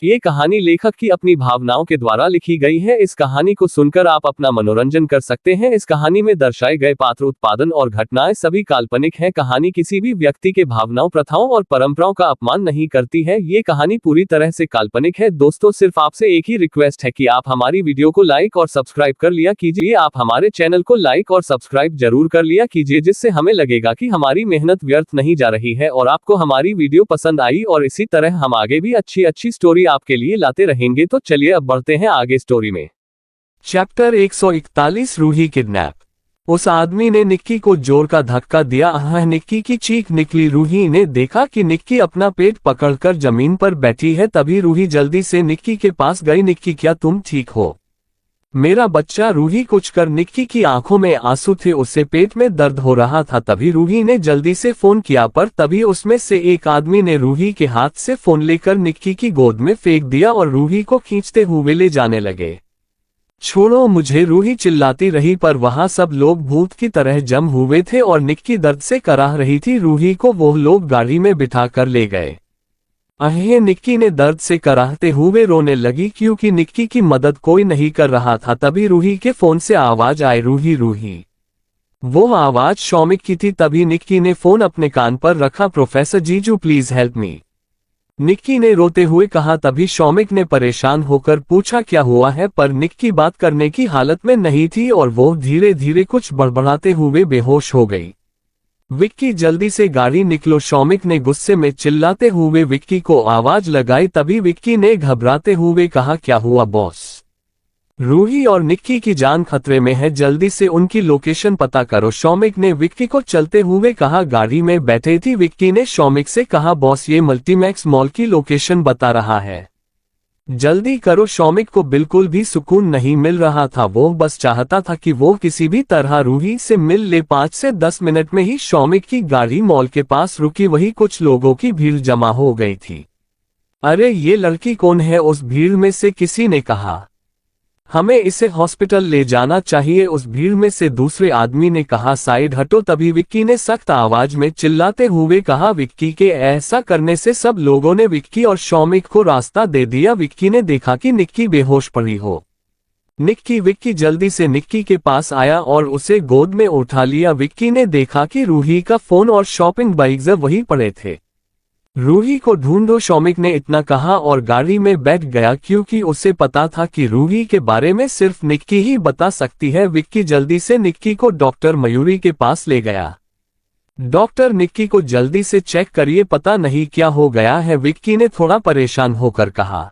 ये कहानी लेखक की अपनी भावनाओं के द्वारा लिखी गई है। इस कहानी को सुनकर आप अपना मनोरंजन कर सकते हैं। इस कहानी में दर्शाए गए पात्र, उत्पादन और घटनाएं सभी काल्पनिक हैं। कहानी किसी भी व्यक्ति के भावनाओं, प्रथाओं और परंपराओं का अपमान नहीं करती है। ये कहानी पूरी तरह से काल्पनिक है। दोस्तों, सिर्फ आपसे एक ही रिक्वेस्ट है कि आप हमारी वीडियो को लाइक और सब्सक्राइब कर लिया कीजिए। आप हमारे चैनल को लाइक और सब्सक्राइब जरूर कर लिया कीजिए, जिससे हमें लगेगा कि हमारी मेहनत व्यर्थ नहीं जा रही है और आपको हमारी वीडियो पसंद आई। और इसी तरह हम आगे भी अच्छी अच्छी स्टोरी आपके लिए लाते रहेंगे। तो चलिए अब बढ़ते हैं आगे स्टोरी में। Chapter 141, Ruhi kidnap. उस आदमी ने निक्की को जोर का धक्का दिया। निक्की की चीख निकली। रूही ने देखा कि निक्की अपना पेट पकड़कर जमीन पर बैठी है। तभी रूही जल्दी से निक्की के पास गई। निक्की, क्या तुम ठीक हो? मेरा बच्चा। रूही कुछ कर निक्की की आंखों में आंसू थे, उससे पेट में दर्द हो रहा था। तभी रूही ने जल्दी से फोन किया, पर तभी उसमें से एक आदमी ने रूही के हाथ से फोन लेकर निक्की की गोद में फेंक दिया और रूही को खींचते हुए ले जाने लगे। छोड़ो मुझे, रूही चिल्लाती रही, पर वहां सब लोग भूत की तरह जम हुए थे और निक्की दर्द से कराह रही थी। रूही को वो लोग गाड़ी में बिठा कर ले गए। निक्की ने दर्द से कराहते हुए रोने लगी, क्योंकि निक्की की मदद कोई नहीं कर रहा था। तभी रूही के फोन से आवाज आई, रूही रूही। वो आवाज शौमिक की थी। तभी निक्की ने फोन अपने कान पर रखा। प्रोफेसर जीजू, प्लीज हेल्प मी, निक्की ने रोते हुए कहा। तभी शौमिक ने परेशान होकर पूछा, क्या हुआ है? पर निक्की बात करने की हालत में नहीं थी और वो धीरे धीरे कुछ बड़बड़ाते हुए बेहोश हो गई। विक्की, जल्दी से गाड़ी निकलो, शौमिक ने गुस्से में चिल्लाते हुए विक्की को आवाज लगाई। तभी विक्की ने घबराते हुए कहा, क्या हुआ बॉस? रूही और निक्की की जान खतरे में है, जल्दी से उनकी लोकेशन पता करो, शौमिक ने विक्की को चलते हुए कहा। गाड़ी में बैठे थी विक्की ने शौमिक से कहा, बॉस ये मल्टीमैक्स मॉल की लोकेशन बता रहा है, जल्दी करो। शौमिक को बिल्कुल भी सुकून नहीं मिल रहा था। वो बस चाहता था कि वो किसी भी तरह रूही से मिल ले। 5 से 10 मिनट में ही शौमिक की गाड़ी मॉल के पास रुकी। वही कुछ लोगों की भीड़ जमा हो गई थी। अरे ये लड़की कौन है? उस भीड़ में से किसी ने कहा। हमें इसे हॉस्पिटल ले जाना चाहिए, उस भीड़ में से दूसरे आदमी ने कहा। साइड हटो। तभी विक्की ने सख्त आवाज में चिल्लाते हुए कहा। विक्की के ऐसा करने से सब लोगों ने विक्की और शौमिक को रास्ता दे दिया। विक्की ने देखा कि निक्की बेहोश पड़ी हो। विक्की जल्दी से निक्की के पास आया और उसे गोद में उठा लिया। विक्की ने देखा कि रूही का फोन और शॉपिंग बैग्स वहीं पड़े थे। रूही को ढूंढो, शौमिक ने इतना कहा और गाड़ी में बैठ गया, क्योंकि उसे पता था कि रूही के बारे में सिर्फ निक्की ही बता सकती है। विक्की जल्दी से निक्की को डॉक्टर मयूरी के पास ले गया। डॉक्टर, निक्की को जल्दी से चेक करिए, पता नहीं क्या हो गया है, विक्की ने थोड़ा परेशान होकर कहा।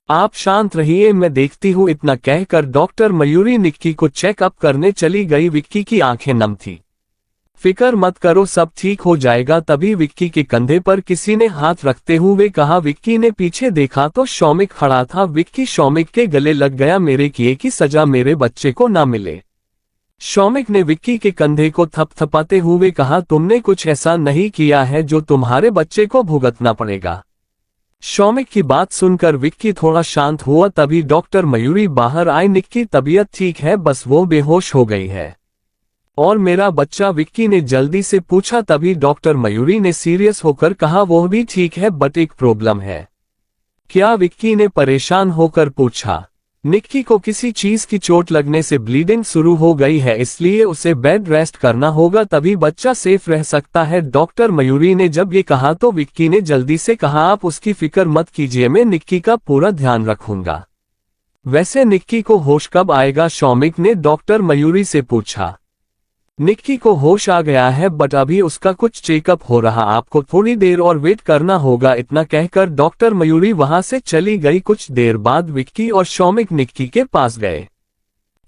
आप शांत रहिए, मैं देखती हूँ, इतना कहकर डॉक्टर मयूरी निक्की को चेकअप करने चली गई। विक्की की आंखें नम थी। फिक्र मत करो, सब ठीक हो जाएगा। तभी विक्की के कंधे पर किसी ने हाथ रखते हुए कहा। विक्की ने पीछे देखा तो शौमिक खड़ा था। विक्की शौमिक के गले लग गया। मेरे किए की सजा मेरे बच्चे को ना मिले, शौमिक ने विक्की के कंधे को थपथपाते हुए कहा। तुमने कुछ ऐसा नहीं किया है जो तुम्हारे बच्चे को भुगतना पड़ेगा। शौमिक की बात सुनकर विक्की थोड़ा शांत हुआ। तभी डॉक्टर मयूरी बाहर आए। निक्की तबीयत ठीक है, बस वो बेहोश हो गई है। और मेरा बच्चा? विक्की ने जल्दी से पूछा। तभी डॉक्टर मयूरी ने सीरियस होकर कहा, वो भी ठीक है, बट एक प्रॉब्लम है। क्या? विक्की ने परेशान होकर पूछा। निक्की को किसी चीज की चोट लगने से ब्लीडिंग शुरू हो गई है, इसलिए उसे बेड रेस्ट करना होगा, तभी बच्चा सेफ रह सकता है। डॉक्टर मयूरी ने जब ये कहा तो विक्की ने जल्दी से कहा, आप उसकी फिक्र मत कीजिए, मैं निक्की का पूरा ध्यान रखूंगा। वैसे निक्की को होश कब आएगा? शौमिक ने डॉक्टर मयूरी से पूछा। निक्की को होश आ गया है, बट अभी उसका कुछ चेकअप हो रहा, आपको थोड़ी देर और वेट करना होगा। इतना कहकर डॉक्टर मयूरी वहां से चली गई। कुछ देर बाद विक्की और शौमिक निक्की के पास गए।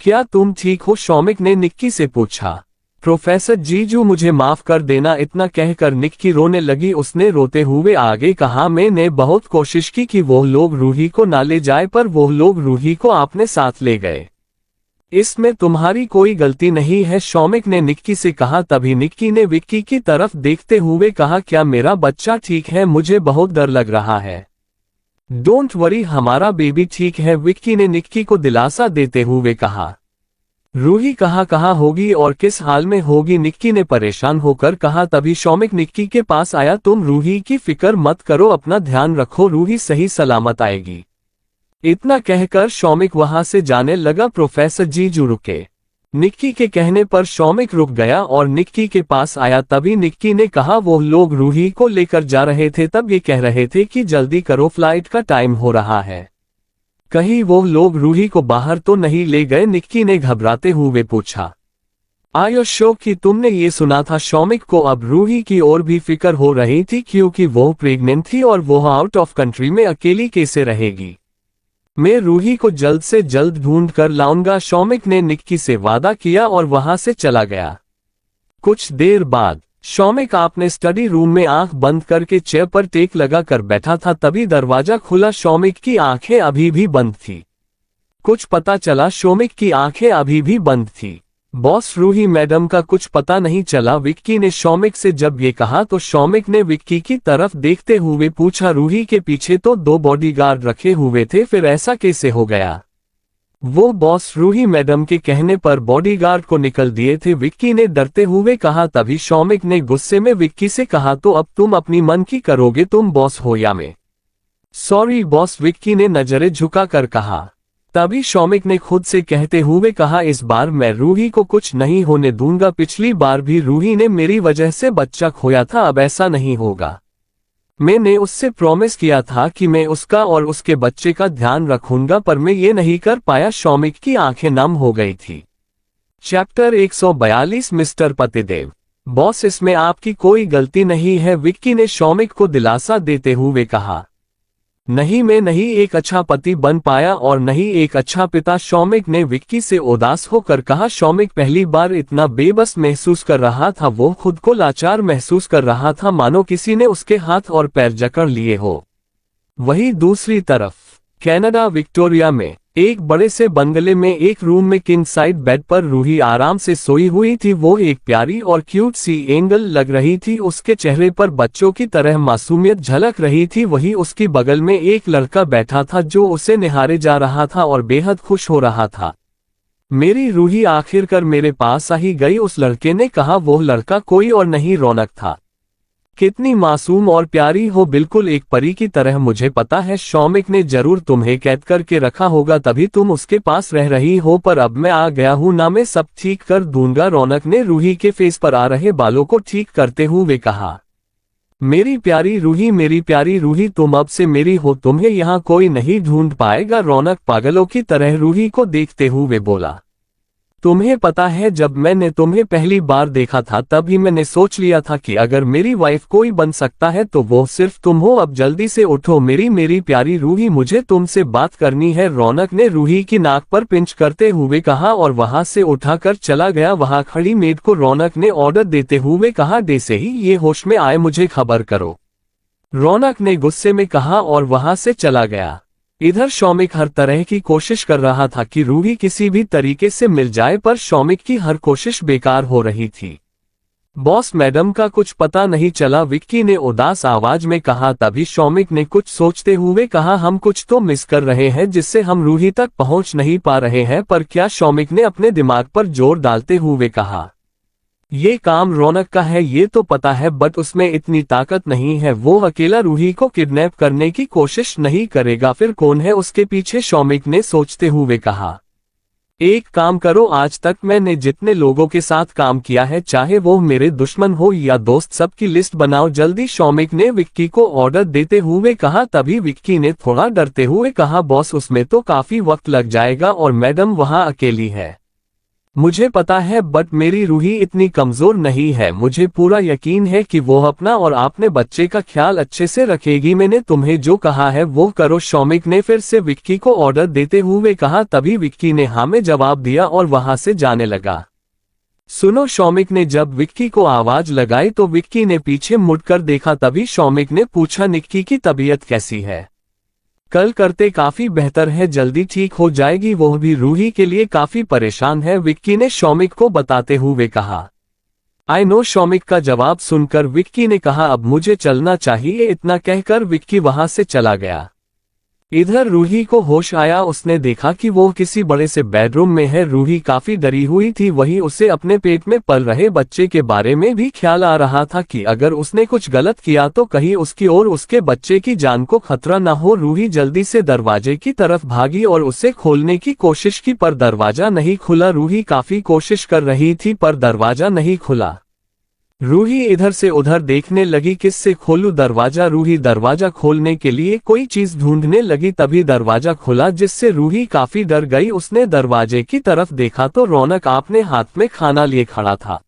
क्या तुम ठीक हो? शौमिक ने निक्की से पूछा। प्रोफेसर जीजू, मुझे माफ कर देना, इतना कहकर निक्की रोने लगी। उसने रोते हुए आगे कहा, मैंने बहुत कोशिश की कि वो लोग रूही को ना ले जाए, पर वो लोग रूही को अपने साथ ले गए। इसमें तुम्हारी कोई गलती नहीं है, शौमिक ने निक्की से कहा। तभी निक्की ने विक्की की तरफ देखते हुए कहा, क्या मेरा बच्चा ठीक है? मुझे बहुत डर लग रहा है। डोंट वरी, हमारा बेबी ठीक है, विक्की ने निक्की को दिलासा देते हुए कहा। रूही कहाँ होगी और किस हाल में होगी, निक्की ने परेशान होकर कहा। तभी शौमिक निक्की के पास आया। तुम रूही की फिक्र मत करो, अपना ध्यान रखो, रूही सही सलामत आएगी। इतना कहकर शौमिक वहां से जाने लगा। प्रोफेसर जीजू रुके। निक्की के कहने पर शौमिक रुक गया और निक्की के पास आया। तभी निक्की ने कहा वो लोग रूही को लेकर जा रहे थे, तब ये कह रहे थे कि जल्दी करो, फ्लाइट का टाइम हो रहा है। कहीं वो लोग रूही को बाहर तो नहीं ले गए? निक्की ने घबराते हुए पूछा। आयो शो कि तुमने ये सुना था? शौमिक को अब रूही की और भी फिक्र हो रही थी, क्योंकि वो प्रेग्नेंट थी और वो आउट ऑफ कंट्री में अकेली कैसे रहेगी। मैं रूही को जल्द से जल्द ढूंढ कर लाऊंगा, शौमिक ने निक्की से वादा किया और वहां से चला गया। कुछ देर बाद शौमिक अपने स्टडी रूम में आंख बंद करके चेयर पर टेक लगा कर बैठा था। तभी दरवाजा खुला। शौमिक की आंखें अभी भी बंद थी। कुछ पता चला शौमिक की आंखें अभी भी बंद थी। बॉस रूही मैडम का कुछ पता नहीं चला। विक्की ने शौमिक से जब ये कहा तो शौमिक ने विक्की की तरफ देखते हुए पूछा, रूही के पीछे तो 2 बॉडीगार्ड रखे हुए थे, फिर ऐसा कैसे हो गया? वो बॉस रूही मैडम के कहने पर बॉडीगार्ड को निकल दिए थे, विक्की ने डरते हुए कहा। तभी शौमिक ने गुस्से में विक्की से कहा, तो अब तुम अपनी मन की करोगे, तुम बॉस हो या मैं? सॉरी बॉस, विक्की ने नजरें झुकाकर कहा। तभी शौमिक ने खुद से कहते हुए कहा, इस बार मैं रूही को कुछ नहीं होने दूंगा। पिछली बार भी रूही ने मेरी वजह से बच्चा खोया था, अब ऐसा नहीं होगा। मैंने उससे प्रॉमिस किया था कि मैं उसका और उसके बच्चे का ध्यान रखूंगा, पर मैं ये नहीं कर पाया। शौमिक की आंखें नम हो गई थी। चैप्टर 142 मिस्टर पतिदेव। बॉस, इसमें आपकी कोई गलती नहीं है, विक्की ने शौमिक को दिलासा देते हुए कहा। नहीं, मैं नहीं एक अच्छा पति बन पाया और नहीं एक अच्छा पिता, शौमिक ने विक्की से उदास होकर कहा। शौमिक पहली बार इतना बेबस महसूस कर रहा था। वो खुद को लाचार महसूस कर रहा था, मानो किसी ने उसके हाथ और पैर जकड़ लिए हो। वहीं दूसरी तरफ कनाडा विक्टोरिया में एक बड़े से बंगले में एक रूम में किंग साइड बेड पर रूही आराम से सोई हुई थी। वो एक प्यारी और क्यूट सी एंगल लग रही थी। उसके चेहरे पर बच्चों की तरह मासूमियत झलक रही थी। वहीं उसकी बगल में एक लड़का बैठा था जो उसे निहारे जा रहा था और बेहद खुश हो रहा था। मेरी रूही आखिरकार मेरे पास आ ही गई, उस लड़के ने कहा। वो लड़का कोई और नहीं, रौनक था। कितनी मासूम और प्यारी हो, बिल्कुल एक परी की तरह। मुझे पता है शौमिक ने जरूर तुम्हें कैद करके रखा होगा, तभी तुम उसके पास रह रही हो, पर अब मैं आ गया हूं ना, मैं सब ठीक कर दूंगा। रौनक ने रूही के फेस पर आ रहे बालों को ठीक करते हुए कहा। मेरी प्यारी रूही, तुम अब से मेरी हो, तुम्हें यहाँ कोई नहीं ढूंढ पाएगा, रौनक पागलों की तरह रूही को देखते हुए बोला। तुम्हें पता है, जब मैंने तुम्हें पहली बार देखा था तभी मैंने सोच लिया था कि अगर मेरी वाइफ कोई बन सकता है तो वो सिर्फ तुम हो। अब जल्दी से उठो मेरी प्यारी रूही, मुझे तुमसे बात करनी है, रौनक ने रूही की नाक पर पिंच करते हुए कहा और वहां से उठाकर चला गया। वहां खड़ी मेड को रौनक ने ऑर्डर देते हुए कहा, जैसे ही ये होश में आए मुझे खबर करो। रौनक ने गुस्से में कहा और वहां से चला गया। इधर शौमिक हर तरह की कोशिश कर रहा था कि रूही किसी भी तरीके से मिल जाए, पर शौमिक की हर कोशिश बेकार हो रही थी। बॉस मैडम का कुछ पता नहीं चला, विक्की ने उदास आवाज में कहा। तभी शौमिक ने कुछ सोचते हुए कहा, हम कुछ तो मिस कर रहे हैं जिससे हम रूही तक पहुंच नहीं पा रहे हैं। पर क्या, शौमिक ने अपने दिमाग पर जोर डालते हुए कहा। ये काम रौनक का है ये तो पता है, बट उसमें इतनी ताकत नहीं है। वो अकेला रूही को किडनैप करने की कोशिश नहीं करेगा, फिर कौन है उसके पीछे, शौमिक ने सोचते हुए कहा। एक काम करो, आज तक मैंने जितने लोगों के साथ काम किया है, चाहे वो मेरे दुश्मन हो या दोस्त, सबकी लिस्ट बनाओ जल्दी, शौमिक ने विक्की को ऑर्डर देते हुए कहा। तभी विक्की ने थोड़ा डरते हुए कहा, बॉस उसमें तो काफी वक्त लग जाएगा और मैडम वहां अकेली है। मुझे पता है, बट मेरी रूही इतनी कमजोर नहीं है, मुझे पूरा यकीन है कि वो अपना और आपने बच्चे का ख्याल अच्छे से रखेगी। मैंने तुम्हें जो कहा है वो करो, शौमिक ने फिर से विक्की को ऑर्डर देते हुए कहा। तभी विक्की ने हाँ में जवाब दिया और वहां से जाने लगा। सुनो, शौमिक ने जब विक्की को आवाज लगाई तो विक्की ने पीछे मुड़कर देखा। तभी शौमिक ने पूछा, निक्की की तबीयत कैसी है? कल करते काफी बेहतर है, जल्दी ठीक हो जाएगी, वो भी रूही के लिए काफी परेशान है, विक्की ने शौमिक को बताते हुए कहा। आई नो, शौमिक का जवाब सुनकर विक्की ने कहा, अब मुझे चलना चाहिए। इतना कहकर विक्की वहां से चला गया। इधर रूही को होश आया, उसने देखा कि वो किसी बड़े से बेडरूम में है। रूही काफी डरी हुई थी, वहीं उसे अपने पेट में पल रहे बच्चे के बारे में भी ख्याल आ रहा था कि अगर उसने कुछ गलत किया तो कहीं उसकी और उसके बच्चे की जान को खतरा न हो। रूही जल्दी से दरवाजे की तरफ भागी और उसे खोलने की कोशिश की, पर दरवाजा नहीं खुला। रूही काफी कोशिश कर रही थी पर दरवाजा नहीं खुला। रूही इधर से उधर देखने लगी, किससे खोलूं दरवाजा। रूही दरवाजा खोलने के लिए कोई चीज ढूंढने लगी, तभी दरवाजा खुला, जिससे रूही काफी डर गई। उसने दरवाजे की तरफ देखा तो रौनक अपने हाथ में खाना लिए खड़ा था।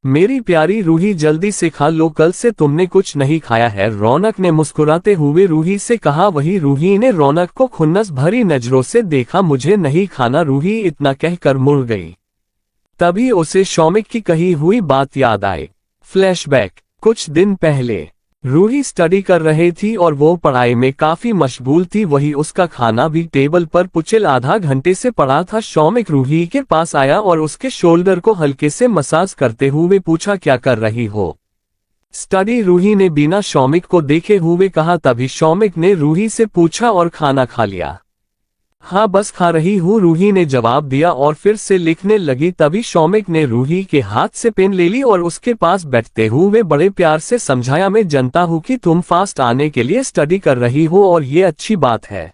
मेरी प्यारी रूही, जल्दी से खा लो, कल से तुमने कुछ नहीं खाया है, रौनक ने मुस्कुराते हुए रूही से कहा। वही रूही ने रौनक को खुन्नस भरी नजरों से देखा। मुझे नहीं खाना, रूही इतना कहकर मुड़ गई। तभी उसे शौमिक की कही हुई बात याद आई। फ्लैशबैक। कुछ दिन पहले रूही स्टडी कर रही थी और वो पढ़ाई में काफी मशगूल थी। वही उसका खाना भी टेबल पर पुचल आधा घंटे से पड़ा था। शौमिक रूही के पास आया और उसके शोल्डर को हल्के से मसाज करते हुए पूछा, क्या कर रही हो? स्टडी, रूही ने बिना शौमिक को देखे हुए कहा। तभी शौमिक ने रूही से पूछा, और खाना खा लिया? हाँ, बस खा रही हूँ, रूही ने जवाब दिया और फिर से लिखने लगी। तभी शौमिक ने रूही के हाथ से पेन ले ली और उसके पास बैठते हुए बड़े प्यार से समझाया, मैं जानता हूँ कि तुम फास्ट आने के लिए स्टडी कर रही हो और ये अच्छी बात है।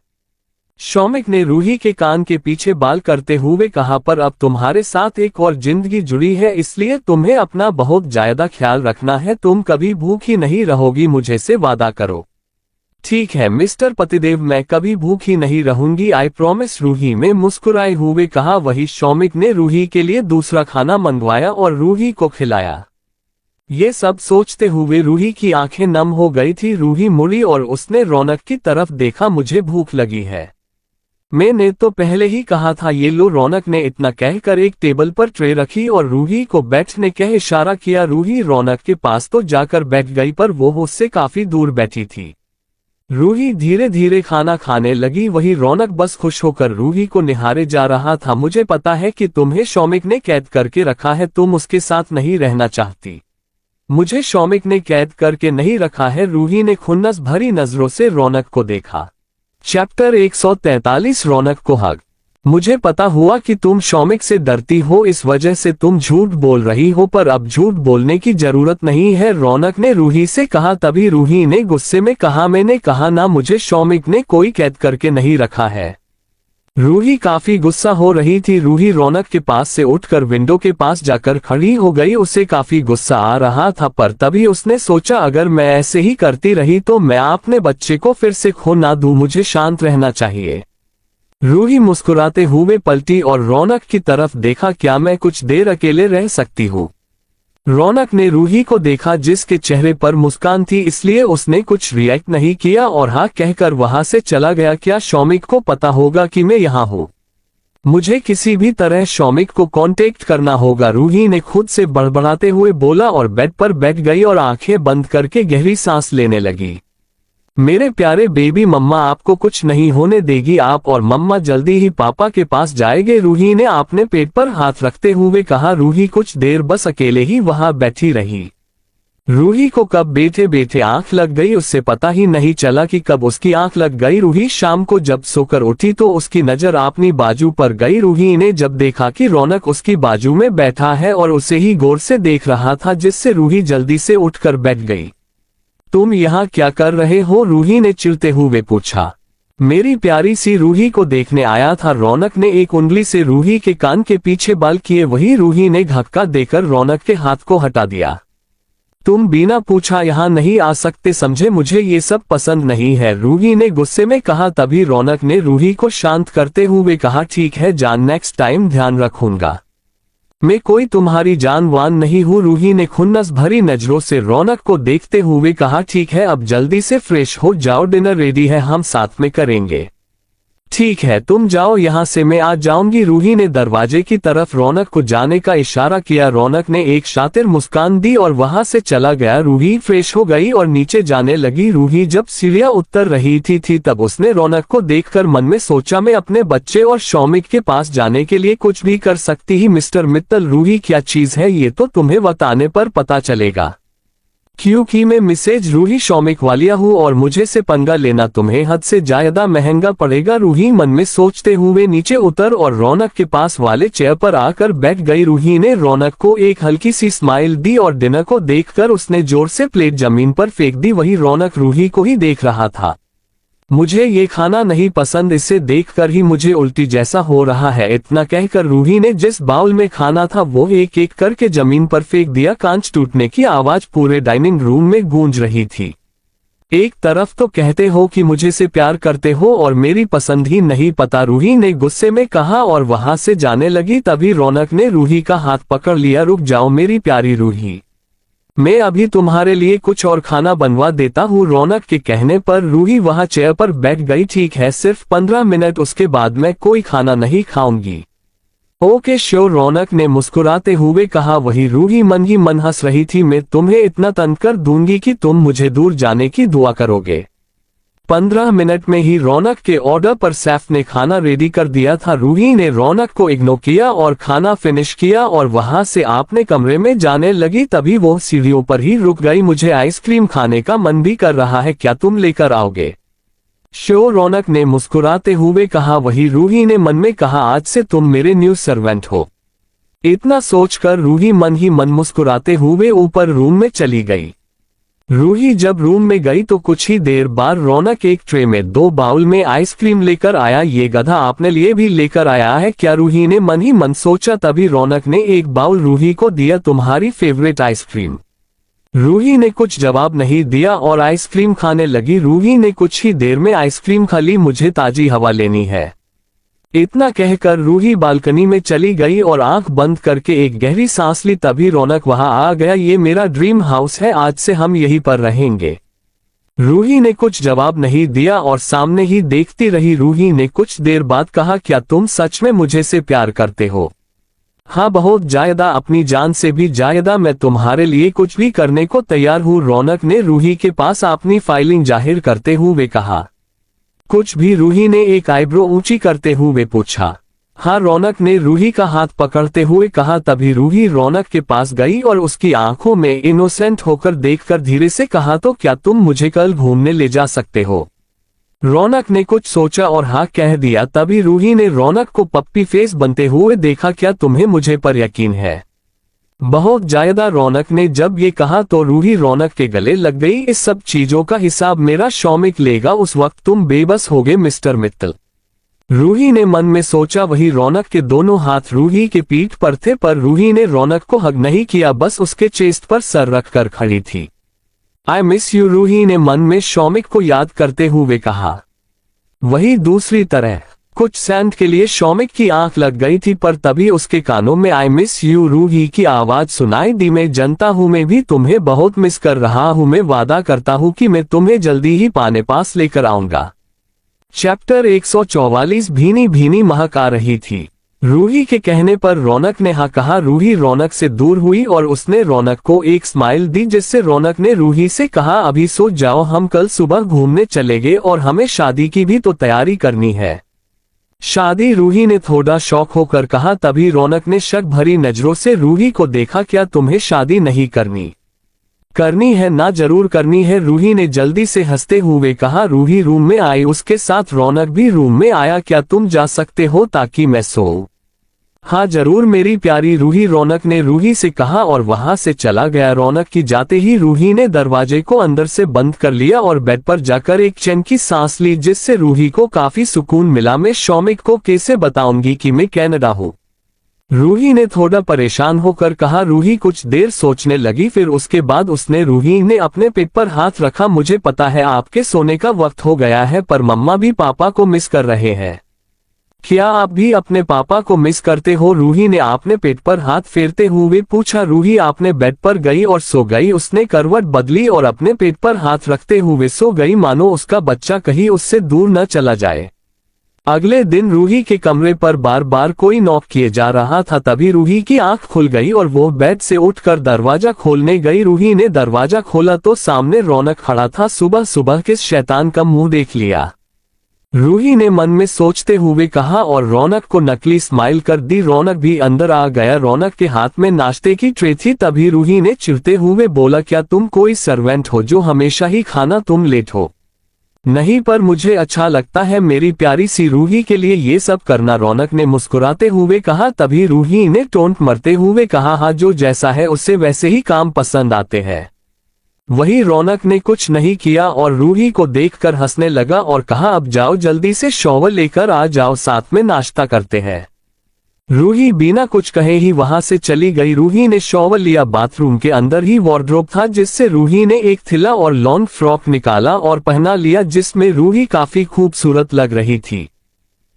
शौमिक ने रूही के कान के पीछे बाल करते हुए कहा, पर अब तुम्हारे साथ एक और जिंदगी जुड़ी है, इसलिए तुम्हें अपना बहुत ज्यादा ख्याल रखना है। तुम कभी भूखी नहीं रहोगी, मुझे से वादा करो। ठीक है मिस्टर पतिदेव, मैं कभी भूखी नहीं रहूंगी, आई प्रॉमिस, रूही में मुस्कुराए हुए कहा। वही शौमिक ने रूही के लिए दूसरा खाना मंगवाया और रूही को खिलाया। ये सब सोचते हुए रूही की आंखें नम हो गई थी। रूही मुड़ी और उसने रौनक की तरफ देखा। मुझे भूख लगी है, मैंने तो पहले ही कहा था। ये लो, रौनक ने इतना कहकर एक टेबल पर ट्रे रखी और रूही को बैठने का इशारा किया। रूही रौनक के पास तो जाकर बैठ गई, पर वो उससे काफी दूर बैठी थी। रूही धीरे धीरे खाना खाने लगी। वही रौनक बस खुश होकर रूही को निहारे जा रहा था। मुझे पता है कि तुम्हें शौमिक ने कैद करके रखा है, तुम उसके साथ नहीं रहना चाहती। मुझे शौमिक ने कैद करके नहीं रखा है, रूही ने खुन्नस भरी नजरों से रौनक को देखा। चैप्टर 143, रौनक को हक। मुझे पता हुआ कि तुम शौमिक से डरती हो, इस वजह से तुम झूठ बोल रही हो, पर अब झूठ बोलने की जरूरत नहीं है, रौनक ने रूही से कहा। तभी रूही ने गुस्से में कहा, मैंने कहा ना, मुझे शौमिक ने कोई कैद करके नहीं रखा है। रूही काफी गुस्सा हो रही थी। रूही रौनक के पास से उठकर विंडो के पास जाकर खड़ी हो गई। उसे काफी गुस्सा आ रहा था, पर तभी उसने सोचा, अगर मैं ऐसे ही करती रही तो मैं अपने बच्चे को फिर से खो ना दूं, मुझे शांत रहना चाहिए। रूही मुस्कुराते हुए पलटी और रौनक की तरफ देखा, क्या मैं कुछ देर अकेले रह सकती हूँ? रौनक ने रूही को देखा, जिसके चेहरे पर मुस्कान थी, इसलिए उसने कुछ रिएक्ट नहीं किया और हाँ कहकर वहां से चला गया। क्या शौमिक को पता होगा कि मैं यहाँ हूँ? मुझे किसी भी तरह शौमिक को कांटेक्ट करना होगा, रूही ने खुद से बड़बड़ाते हुए बोला और बेड पर बैठ गई और आंखें बंद करके गहरी सांस लेने लगी। मेरे प्यारे बेबी, मम्मा आपको कुछ नहीं होने देगी, आप और मम्मा जल्दी ही पापा के पास जाएंगे, रूही ने अपने पेट पर हाथ रखते हुए कहा। रूही कुछ देर बस अकेले ही वहां बैठी रही। रूही को कब बैठे बैठे आंख लग गई, उससे पता ही नहीं चला कि कब उसकी आंख लग गई। रूही शाम को जब सोकर उठी तो उसकी नजर अपनी बाजू पर गई। रूही ने जब देखा कि रौनक उसकी बाजू में बैठा है और उसे ही गौर से देख रहा था, जिससे रूही जल्दी से उठकर बैठ गई। तुम यहाँ क्या कर रहे हो? रूही ने चिढ़ते हुए पूछा। मेरी प्यारी सी रूही को देखने आया था, रौनक ने एक उंगली से रूही के कान के पीछे बाल किए। वही रूही ने धक्का देकर रौनक के हाथ को हटा दिया। तुम बिना पूछा यहाँ नहीं आ सकते, समझे? मुझे ये सब पसंद नहीं है, रूही ने गुस्से में कहा। तभी रौनक ने रूही को शांत करते हुए कहा, ठीक है जान, नेक्स्ट टाइम ध्यान रखूंगा, मैं कोई तुम्हारी जान वान नहीं हूँ। रूही ने खुन्नस भरी नजरों से रौनक को देखते हुए कहा, ठीक है अब जल्दी से फ्रेश हो जाओ, डिनर रेडी है, हम साथ में करेंगे। ठीक है तुम जाओ यहाँ से, मैं आ जाऊंगी, रूही ने दरवाजे की तरफ रौनक को जाने का इशारा किया। रौनक ने एक शातिर मुस्कान दी और वहां से चला गया। रूही फ्रेश हो गई और नीचे जाने लगी। रूही जब सीढ़ियां उतर रही थी तब उसने रौनक को देखकर मन में सोचा, मैं अपने बच्चे और शौमिक के पास जाने के लिए कुछ भी कर सकती ही। मिस्टर मित्तल, रूही क्या चीज है ये तो तुम्हें वक्त आने पर पता चलेगा। क्योंकि मैं मिसेज रूही शौमिक वालिया हूँ और मुझे से पंगा लेना तुम्हें हद से ज्यादा महंगा पड़ेगा। रूही मन में सोचते हुए नीचे उतर और रौनक के पास वाले चेयर पर आकर बैठ गई। रूही ने रौनक को एक हल्की सी स्माइल दी और डिनर को देखकर उसने जोर से प्लेट जमीन पर फेंक दी। वही रौनक रूही को ही देख रहा था। मुझे ये खाना नहीं पसंद, इसे देखकर ही मुझे उल्टी जैसा हो रहा है। इतना कहकर रूही ने जिस बाउल में खाना था वो एक एक करके जमीन पर फेंक दिया। कांच टूटने की आवाज पूरे डाइनिंग रूम में गूंज रही थी। एक तरफ तो कहते हो कि मुझे से प्यार करते हो और मेरी पसंद ही नहीं पता, रूही ने गुस्से में कहा और वहां से जाने लगी। तभी रौनक ने रूही का हाथ पकड़ लिया। रुक जाओ मेरी प्यारी रूही, मैं अभी तुम्हारे लिए कुछ और खाना बनवा देता हूँ। रौनक के कहने पर रूही वहां चेयर पर बैठ गई। ठीक है, सिर्फ 15 मिनट, उसके बाद मैं कोई खाना नहीं खाऊंगी। ओके श्योर, रौनक ने मुस्कुराते हुए कहा। वही रूही मन ही मन हंस रही थी। मैं तुम्हें इतना तंग कर दूंगी कि तुम मुझे दूर जाने की दुआ करोगे। 15 मिनट में ही रौनक के ऑर्डर पर शेफ ने खाना रेडी कर दिया था। रूही ने रौनक को इग्नोर किया और खाना फिनिश किया और वहां से अपने कमरे में जाने लगी। तभी वो सीढ़ियों पर ही रुक गई। मुझे आइसक्रीम खाने का मन भी कर रहा है, क्या तुम लेकर आओगे? श्योर, रौनक ने मुस्कुराते हुए कहा। वही रूही ने मन में कहा, आज से तुम मेरे न्यू सर्वेंट हो। इतना सोचकर रूही मन ही मन मुस्कुराते हुए ऊपर रूम में चली गई। रूही जब रूम में गई तो कुछ ही देर बाद रौनक एक ट्रे में 2 बाउल में आइसक्रीम लेकर आया। ये गधा आपने लिए भी लेकर आया है क्या? रूही ने मन ही मन सोचा। तभी रौनक ने एक बाउल रूही को दिया। तुम्हारी फेवरेट आइसक्रीम। रूही ने कुछ जवाब नहीं दिया और आइसक्रीम खाने लगी। रूही ने कुछ ही देर में आइसक्रीम खा ली। मुझे ताजी हवा लेनी है। इतना कहकर रूही बालकनी में चली गई और आंख बंद करके एक गहरी सांस ली। तभी रौनक वहां आ गया। ये मेरा ड्रीम हाउस है, आज से हम यहीं पर रहेंगे। रूही ने कुछ जवाब नहीं दिया और सामने ही देखती रही। रूही ने कुछ देर बाद कहा, क्या तुम सच में मुझे से प्यार करते हो? हाँ, बहुत ज्यादा, अपनी जान से भी ज्यादा। मैं तुम्हारे लिए कुछ भी करने को तैयार हूँ। रौनक ने रूही के पास अपनी फाइलिंग जाहिर करते हुए कहा। कुछ भी? रूही ने एक आईब्रो ऊंची करते हुए पूछा। हाँ, रौनक ने रूही का हाथ पकड़ते हुए कहा। तभी रूही रौनक के पास गई और उसकी आंखों में इनोसेंट होकर देखकर धीरे से कहा, तो क्या तुम मुझे कल घूमने ले जा सकते हो? रौनक ने कुछ सोचा और हाँ कह दिया। तभी रूही ने रौनक को पप्पी फेस बनते हुए देखा। क्या तुम्हें मुझे पर यकीन है? बहुत ज्यादा। रौनक ने जब ये कहा तो रूही रौनक के गले लग गई। इस सब चीजों का हिसाब मेरा शौमिक लेगा, उस वक्त तुम बेबस होगे मिस्टर मित्तल, रूही ने मन में सोचा। वही रौनक के दोनों हाथ रूही के पीठ पर थे, पर रूही ने रौनक को हग नहीं किया, बस उसके चेस्ट पर सर रखकर खड़ी थी। आई मिस यू, रूही ने मन में शौमिक को याद करते हुए कहा। वही दूसरी तरह कुछ सेकंड के लिए शौमिक की आंख लग गई थी, पर तभी उसके कानों में आई मिस यू रूही की आवाज सुनाई दी। मैं जानता हूँ, मैं भी तुम्हें बहुत मिस कर रहा हूँ। मैं वादा करता हूँ कि मैं तुम्हें जल्दी ही पाने पास लेकर आऊंगा। चैप्टर 144। भीनी भीनी महक आ रही थी। रूही के कहने पर रौनक ने हाँ कहा। रूही रौनक से दूर हुई और उसने रौनक को एक स्माइल दी, जिससे रौनक ने रूही से कहा, अभी सो जाओ, हम कल सुबह घूमने चलेंगे और हमें शादी की भी तो तैयारी करनी है। शादी? रूही ने थोड़ा शौक होकर कहा। तभी रौनक ने शक भरी नजरों से रूही को देखा। क्या तुम्हें शादी नहीं करनी? करनी है ना, जरूर करनी है, रूही ने जल्दी से हंसते हुए कहा। रूही रूम में आई, उसके साथ रौनक भी रूम में आया। क्या तुम जा सकते हो ताकि मैं सोऊं? हाँ जरूर मेरी प्यारी रूही, रौनक ने रूही से कहा और वहां से चला गया। रौनक की जाते ही रूही ने दरवाजे को अंदर से बंद कर लिया और बेड पर जाकर एक चैन की सांस ली, जिससे रूही को काफी सुकून मिला। मैं शौमिक को कैसे बताऊंगी कि मैं कनाडा हूँ? रूही ने थोड़ा परेशान होकर कहा। रूही कुछ देर सोचने लगी, फिर उसके बाद रूही ने अपने पेट पर हाथ रखा। मुझे पता है आपके सोने का वक्त हो गया है, पर मम्मा भी पापा को मिस कर रहे हैं। क्या आप भी अपने पापा को मिस करते हो? रूही ने अपने पेट पर हाथ फेरते हुए पूछा। रूही आपने बेड पर गई और सो गई। उसने करवट बदली और अपने पेट पर हाथ रखते हुए सो गई, मानो उसका बच्चा कहीं उससे दूर न चला जाए। अगले दिन रूही के कमरे पर बार बार कोई नॉक किए जा रहा था। तभी रूही की आंख खुल गई और वो बेड से उठकर दरवाजा खोलने गई। रूही ने दरवाजा खोला तो सामने रौनक खड़ा था। सुबह सुबह किस शैतान का मुंह देख लिया? रूही ने मन में सोचते हुए कहा और रौनक को नकली स्माइल कर दी। रौनक भी अंदर आ गया। रौनक के हाथ में नाश्ते की ट्रे थी। तभी रूही ने चिढ़ते हुए बोला, क्या तुम कोई सर्वेंट हो जो हमेशा ही खाना तुम लेट हो? नहीं, पर मुझे अच्छा लगता है मेरी प्यारी सी रूही के लिए ये सब करना, रौनक ने मुस्कुराते हुए कहा। तभी रूही ने टोंट मरते हुए कहा, हाँ, जो जैसा है उससे वैसे ही काम पसंद आते हैं। वही रौनक ने कुछ नहीं किया और रूही को देखकर हंसने लगा और कहा, अब जाओ जल्दी से शॉवर लेकर आ जाओ, साथ में नाश्ता करते हैं। रूही बिना कुछ कहे ही वहां से चली गई। रूही ने शॉवर लिया। बाथरूम के अंदर ही वार्डरोब था जिससे रूही ने एक थिला और लॉन्ग फ्रॉक निकाला और पहना लिया, जिसमें रूही काफी खूबसूरत लग रही थी।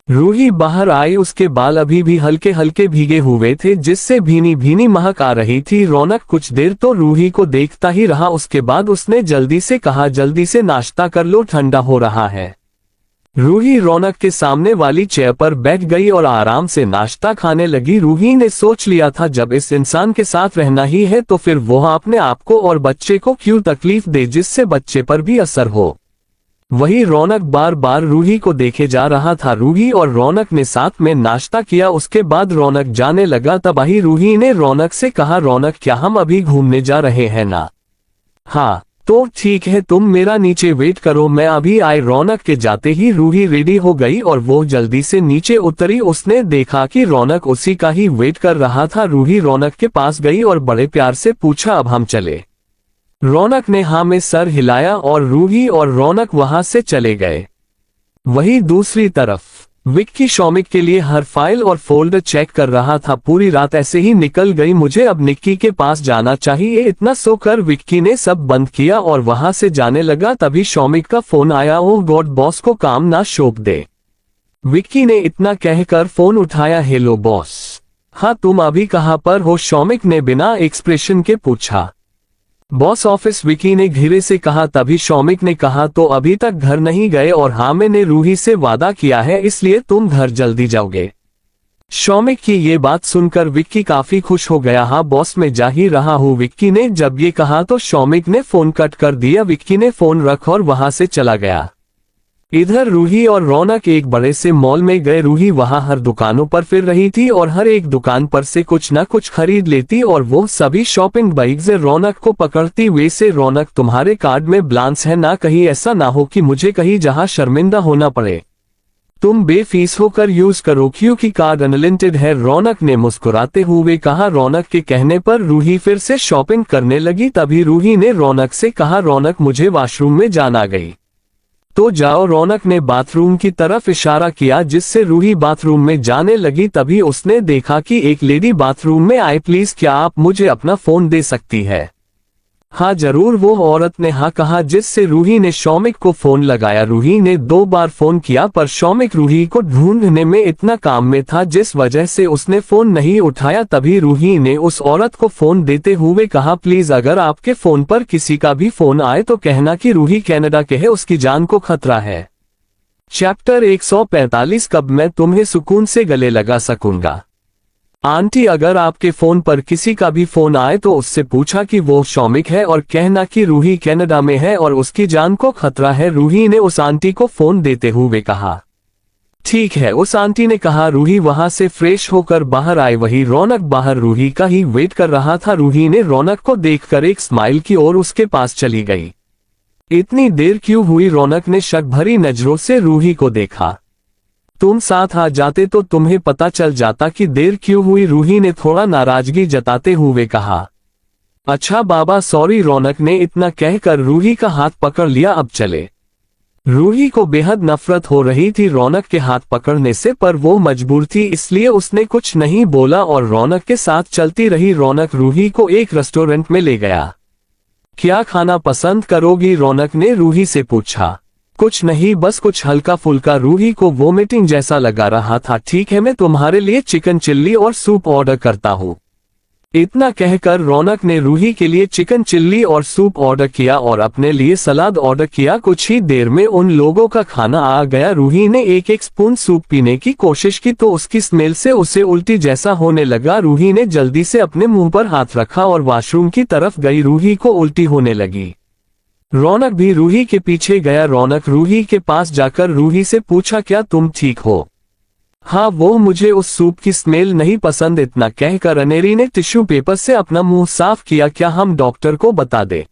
रूही बाहर आई। उसके बाल अभी भी हल्के हल्के भीगे हुए थे, जिससे भीनी भीनी महक आ रही थी। रौनक कुछ देर तो रूही को देखता ही रहा। उसके बाद उसने जल्दी से कहा, जल्दी से नाश्ता कर लो, ठंडा हो रहा है। रूही रौनक के सामने वाली चेयर पर बैठ गई और आराम से नाश्ता खाने लगी। रूही ने सोच लिया था, जब इस इंसान के साथ रहना ही है तो फिर वो अपने आप को और बच्चे को क्यों तकलीफ दे, जिससे बच्चे पर भी असर हो। वही रौनक बार बार रूही को देखे जा रहा था। रूही और रौनक ने साथ में नाश्ता किया। उसके बाद रौनक जाने लगा। तभी रूही ने रौनक से कहा, रौनक, क्या हम अभी घूमने जा रहे हैं ना? हाँ, तो ठीक है, तुम मेरा नीचे वेट करो, मैं अभी आई। रौनक के जाते ही रूही रेडी हो गई और वो जल्दी से नीचे उतरी। उसने देखा कि रौनक उसी का ही वेट कर रहा था। रूही रौनक के पास गई और बड़े प्यार से पूछा, अब हम चले? रौनक ने हाँ में सर हिलाया और रूही और रौनक वहां से चले गए। वही दूसरी तरफ विक्की शॉमिक के लिए हर फाइल और फोल्डर चेक कर रहा था। पूरी रात ऐसे ही निकल गई, मुझे अब निक्की के पास जाना चाहिए, इतना सोकर विक्की ने सब बंद किया और वहां से जाने लगा। तभी शॉमिक का फोन आया। ओह गॉड, बॉस को काम ना सौंप दे। विक्की ने इतना कहकर फोन उठाया। Hello boss. हाँ, तुम अभी कहाँ पर हो? शॉमिक ने बिना एक्सप्रेशन के पूछा। बॉस ऑफिस, विकी ने धीरे से कहा। तभी शॉमिक ने कहा, तो अभी तक घर नहीं गए? और हाँ, मैंने रूही से वादा किया है, इसलिए तुम घर जल्दी जाओगे। शॉमिक की ये बात सुनकर विक्की काफी खुश हो गया। हाँ बॉस, मैं जा ही रहा हूँ। विक्की ने जब ये कहा तो शॉमिक ने फोन कट कर दिया। विक्की ने फोन रख और वहां से चला गया। इधर रूही और रौनक एक बड़े से मॉल में गए। रूही वहां हर दुकानों पर फिर रही थी और हर एक दुकान पर से कुछ न कुछ खरीद लेती और वो सभी शॉपिंग बैग से रौनक को पकड़ती। वैसे रौनक, तुम्हारे कार्ड में बैलेंस है ना? कहीं ऐसा ना हो कि मुझे कहीं जहां शर्मिंदा होना पड़े। तुम बेफीस होकर यूज करो क्योंकि कार्ड अनलिमिटेड है, रौनक ने मुस्कुराते हुए कहा। रौनक के कहने पर रूही फिर से शॉपिंग करने लगी। तभी रूही ने रौनक से कहा, रौनक, मुझे वॉशरूम में जाना गई। तो जाओ। रौनक ने बाथरूम की तरफ इशारा किया, जिससे रूही बाथरूम में जाने लगी। तभी उसने देखा कि एक लेडी बाथरूम में आई। प्लीज, क्या आप मुझे अपना फोन दे सकती है? हाँ जरूर, वो औरत ने हाँ कहा, जिससे रूही ने शॉमिक को फोन लगाया। रूही ने 2 बार फोन किया पर शॉमिक रूही को ढूंढने में इतना काम में था, जिस वजह से उसने फोन नहीं उठाया। तभी रूही ने उस औरत को फोन देते हुए कहा, प्लीज अगर आपके फोन पर किसी का भी फोन आए तो कहना कि रूही कनाडा के है, उसकी जान को खतरा है। चैप्टर 145, कब मैं तुम्हें सुकून से गले लगा सकूंगा। आंटी, अगर आपके फोन पर किसी का भी फोन आए तो उससे पूछा कि वो शॉमिक है और कहना कि रूही कनाडा में है और उसकी जान को खतरा है। रूही ने उस आंटी को फोन देते हुए कहा। ठीक है, उस आंटी ने कहा। रूही वहां से फ्रेश होकर बाहर आई। वही रौनक बाहर रूही का ही वेट कर रहा था। रूही ने रौनक को देखकर एक स्माइल की और उसके पास चली गई। इतनी देर क्यों हुई? रौनक ने शक भरी नजरों से रूही को देखा। तुम साथ आ जाते तो तुम्हें पता चल जाता कि देर क्यों हुई, रूही ने थोड़ा नाराजगी जताते हुए कहा। अच्छा बाबा, सॉरी, रौनक ने इतना कहकर रूही का हाथ पकड़ लिया। अब चले। रूही को बेहद नफरत हो रही थी रौनक के हाथ पकड़ने से, पर वो मजबूर थी, इसलिए उसने कुछ नहीं बोला और रौनक के साथ चलती रही। रौनक रूही को एक रेस्टोरेंट में ले गया। क्या खाना पसंद करोगी? रौनक ने रूही से पूछा। कुछ नहीं, बस कुछ हल्का फुल्का। रूही को वोमिटिंग जैसा लगा रहा था। ठीक है, मैं तुम्हारे लिए चिकन चिल्ली और सूप ऑर्डर करता हूँ। इतना कहकर रौनक ने रूही के लिए चिकन चिल्ली और सूप ऑर्डर किया और अपने लिए सलाद ऑर्डर किया। कुछ ही देर में उन लोगों का खाना आ गया। रूही ने एक एक स्पून सूप पीने की कोशिश की तो उसकी स्मेल से उसे उल्टी जैसा होने लगा। रूही ने जल्दी से अपने मुंह पर हाथ रखा और वॉशरूम की तरफ गई। रूही को उल्टी होने लगी। रौनक भी रूही के पीछे गया। रौनक रूही के पास जाकर रूही से पूछा, क्या तुम ठीक हो? हाँ, वो मुझे उस सूप की स्मेल नहीं पसंद। इतना कहकर अनेरी ने टिश्यू पेपर से अपना मुंह साफ किया। क्या हम डॉक्टर को बता दें?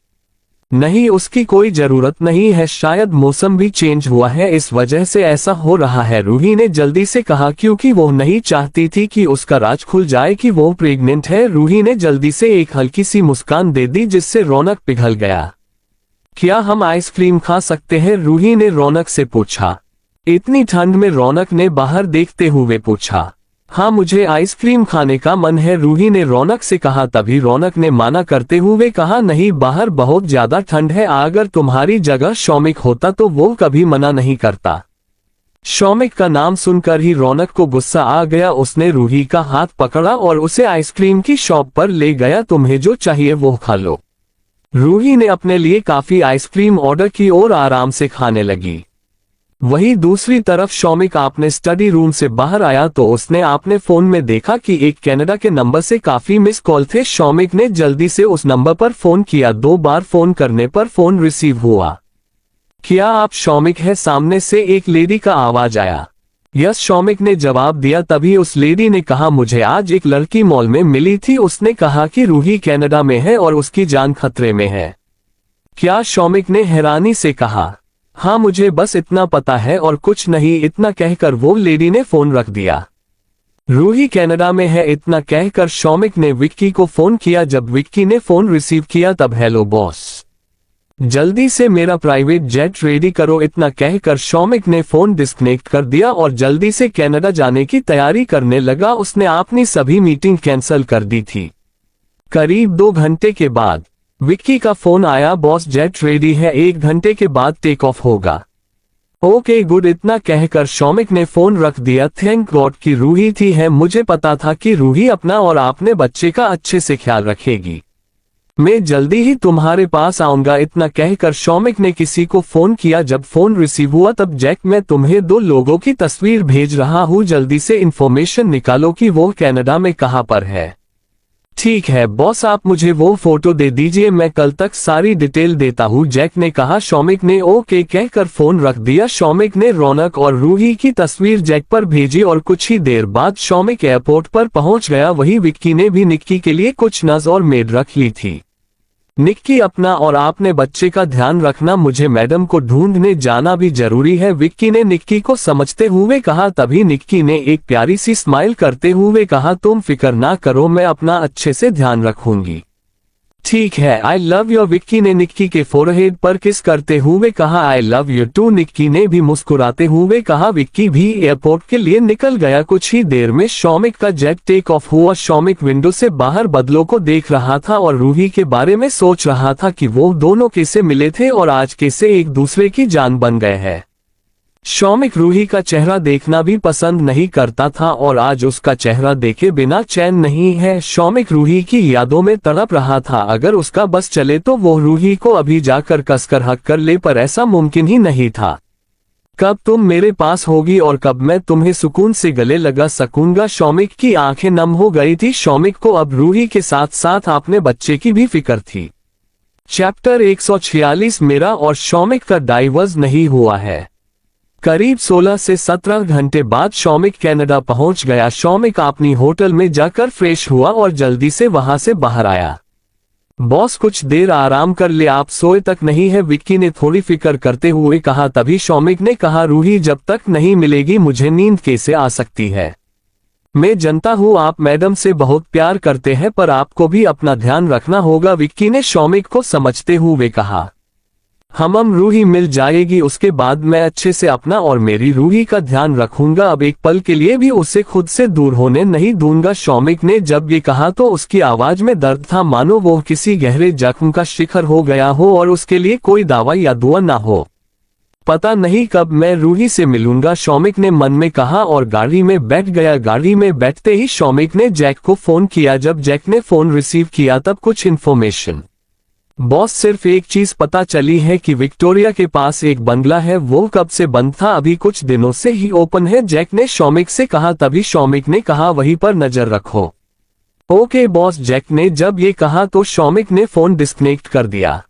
नहीं, उसकी कोई जरूरत नहीं है, शायद मौसम भी चेंज हुआ है, इस वजह से ऐसा हो रहा है, रूही ने जल्दी से कहा, क्योंकि वो नहीं चाहती थी कि उसका राज खुल जाए कि वो प्रेग्नेंट है। रूही ने जल्दी से एक हल्की सी मुस्कान दे दी जिससे रौनक पिघल गया। क्या हम आइसक्रीम खा सकते हैं? रूही ने रौनक से पूछा। इतनी ठंड में? रौनक ने बाहर देखते हुए पूछा। हाँ, मुझे आइसक्रीम खाने का मन है, रूही ने रौनक से कहा। तभी रौनक ने माना करते हुए कहा, नहीं, बाहर बहुत ज्यादा ठंड है, अगर तुम्हारी जगह शौमिक होता तो वो कभी मना नहीं करता। शौमिक का नाम सुनकर ही रौनक को गुस्सा आ गया। उसने रूही का हाथ पकड़ा और उसे आइसक्रीम की शॉप पर ले गया। तुम्हें जो चाहिए वो खा लो। रूही ने अपने लिए काफी आइसक्रीम ऑर्डर की और आराम से खाने लगी। वहीं दूसरी तरफ शौमिक अपने स्टडी रूम से बाहर आया तो उसने अपने फोन में देखा कि एक कनाडा के नंबर से काफी मिस कॉल थे। शौमिक ने जल्दी से उस नंबर पर फोन किया। 2 बार फोन करने पर फोन रिसीव हुआ। क्या आप शौमिक है? सामने से एक लेडी का आवाज आया। यस, शौमिक ने जवाब दिया। तभी उस लेडी ने कहा, मुझे आज एक लड़की मॉल में मिली थी, उसने कहा कि रूही कनाडा में है और उसकी जान खतरे में है। क्या? शौमिक ने हैरानी से कहा। हाँ, मुझे बस इतना पता है और कुछ नहीं। इतना कहकर वो लेडी ने फोन रख दिया। रूही कनाडा में है, इतना कहकर शौमिक ने विक्की को फोन किया। जब विक्की ने फोन रिसीव किया तब, हेलो बॉस, जल्दी से मेरा प्राइवेट जेट रेडी करो। इतना कहकर शौमिक ने फोन डिस्कनेक्ट कर दिया और जल्दी से कनाडा जाने की तैयारी करने लगा। उसने अपनी सभी मीटिंग कैंसिल कर दी थी। करीब 2 घंटे के बाद विक्की का फोन आया, बॉस जेट रेडी है, 1 घंटे के बाद टेक ऑफ होगा। ओके गुड, इतना कहकर शौमिक ने फोन रख दिया। थैंक गॉड कि रूही थी है, मुझे पता था कि रूही अपना और अपने बच्चे का अच्छे से ख्याल रखेगी। मैं जल्दी ही तुम्हारे पास आऊंगा। इतना कहकर शौमिक ने किसी को फोन किया। जब फोन रिसीव हुआ तब, जैक, मैं तुम्हें 2 लोगों की तस्वीर भेज रहा हूं, जल्दी से इंफॉर्मेशन निकालो कि वो कनाडा में कहां पर है। ठीक है बॉस, आप मुझे वो फोटो दे दीजिए, मैं कल तक सारी डिटेल देता हूँ, जैक ने कहा। शौमिक ने ओके कहकर फोन रख दिया। शौमिक ने रौनक और रूही की तस्वीर जैक पर भेजी और कुछ ही देर बाद शौमिक एयरपोर्ट पर पहुंच गया। वहीं विक्की ने भी निक्की के लिए कुछ नज और मेड रख ली थी। निक्की, अपना और आपने बच्चे का ध्यान रखना, मुझे मैडम को ढूंढने जाना भी जरूरी है, विक्की ने निक्की को समझते हुए कहा। तभी निक्की ने एक प्यारी सी स्माइल करते हुए कहा, तुम फिक्र ना करो, मैं अपना अच्छे से ध्यान रखूंगी। ठीक है, आई लव यू, विक्की ने निक्की के फोरहेड पर किस करते हुए कहा। I love you too, Nikki ने भी मुस्कुराते हुए कहा। विक्की भी एयरपोर्ट के लिए निकल गया। कुछ ही देर में शौमिक का जेट टेक ऑफ हुआ। शौमिक विंडो से बाहर बदलों को देख रहा था और रूही के बारे में सोच रहा था कि वो दोनों कैसे मिले थे और आज कैसे एक दूसरे की जान बन गए हैं। शौमिक रूही का चेहरा देखना भी पसंद नहीं करता था और आज उसका चेहरा देखे बिना चैन नहीं है। शौमिक रूही की यादों में तड़प रहा था। अगर उसका बस चले तो वो रूही को अभी जाकर कसकर हक कर ले, पर ऐसा मुमकिन ही नहीं था। कब तुम मेरे पास होगी और कब मैं तुम्हें सुकून से गले लगा सकूंगा। शौमिक की आंखें नम हो गई थी। शौमिक को अब रूही के साथ साथ अपने बच्चे की भी फिक्र थी। चैप्टर 146, मेरा और शौमिक का डाइवोर्स नहीं हुआ है। करीब 16 से 17 घंटे बाद शौमिक कनाडा पहुंच गया। शौमिक अपनी होटल में जाकर फ्रेश हुआ और जल्दी से वहां से बाहर आया। बॉस, कुछ देर आराम कर ले, आप सोए तक नहीं है, विक्की ने थोड़ी फिक्र करते हुए कहा। तभी शौमिक ने कहा, रूही जब तक नहीं मिलेगी मुझे नींद कैसे आ सकती है। मैं जानता हूँ आप मैडम से बहुत प्यार करते हैं, पर आपको भी अपना ध्यान रखना होगा, विक्की ने शौमिक को समझते हुए कहा। हम रूही मिल जाएगी, उसके बाद मैं अच्छे से अपना और मेरी रूही का ध्यान रखूंगा, अब एक पल के लिए भी उसे खुद से दूर होने नहीं दूंगा। शौमिक ने जब ये कहा तो उसकी आवाज में दर्द था, मानो वो किसी गहरे जख्म का शिकार हो गया हो और उसके लिए कोई दावा या दुआ ना हो। पता नहीं कब मैं रूही से मिलूंगा, शौमिक ने मन में कहा और गाड़ी में बैठ गया। गाड़ी में बैठते ही शौमिक ने जैक को फोन किया। जब जैक ने फोन रिसीव किया तब कुछ इन्फॉर्मेशन। बॉस, सिर्फ एक चीज पता चली है कि विक्टोरिया के पास एक बंगला है, वो कब से बंद था, अभी कुछ दिनों से ही ओपन है, जैक ने शौमिक से कहा। तभी शौमिक ने कहा, वहीं पर नजर रखो। ओके बॉस, जैक ने जब ये कहा तो शौमिक ने फोन डिस्कनेक्ट कर दिया।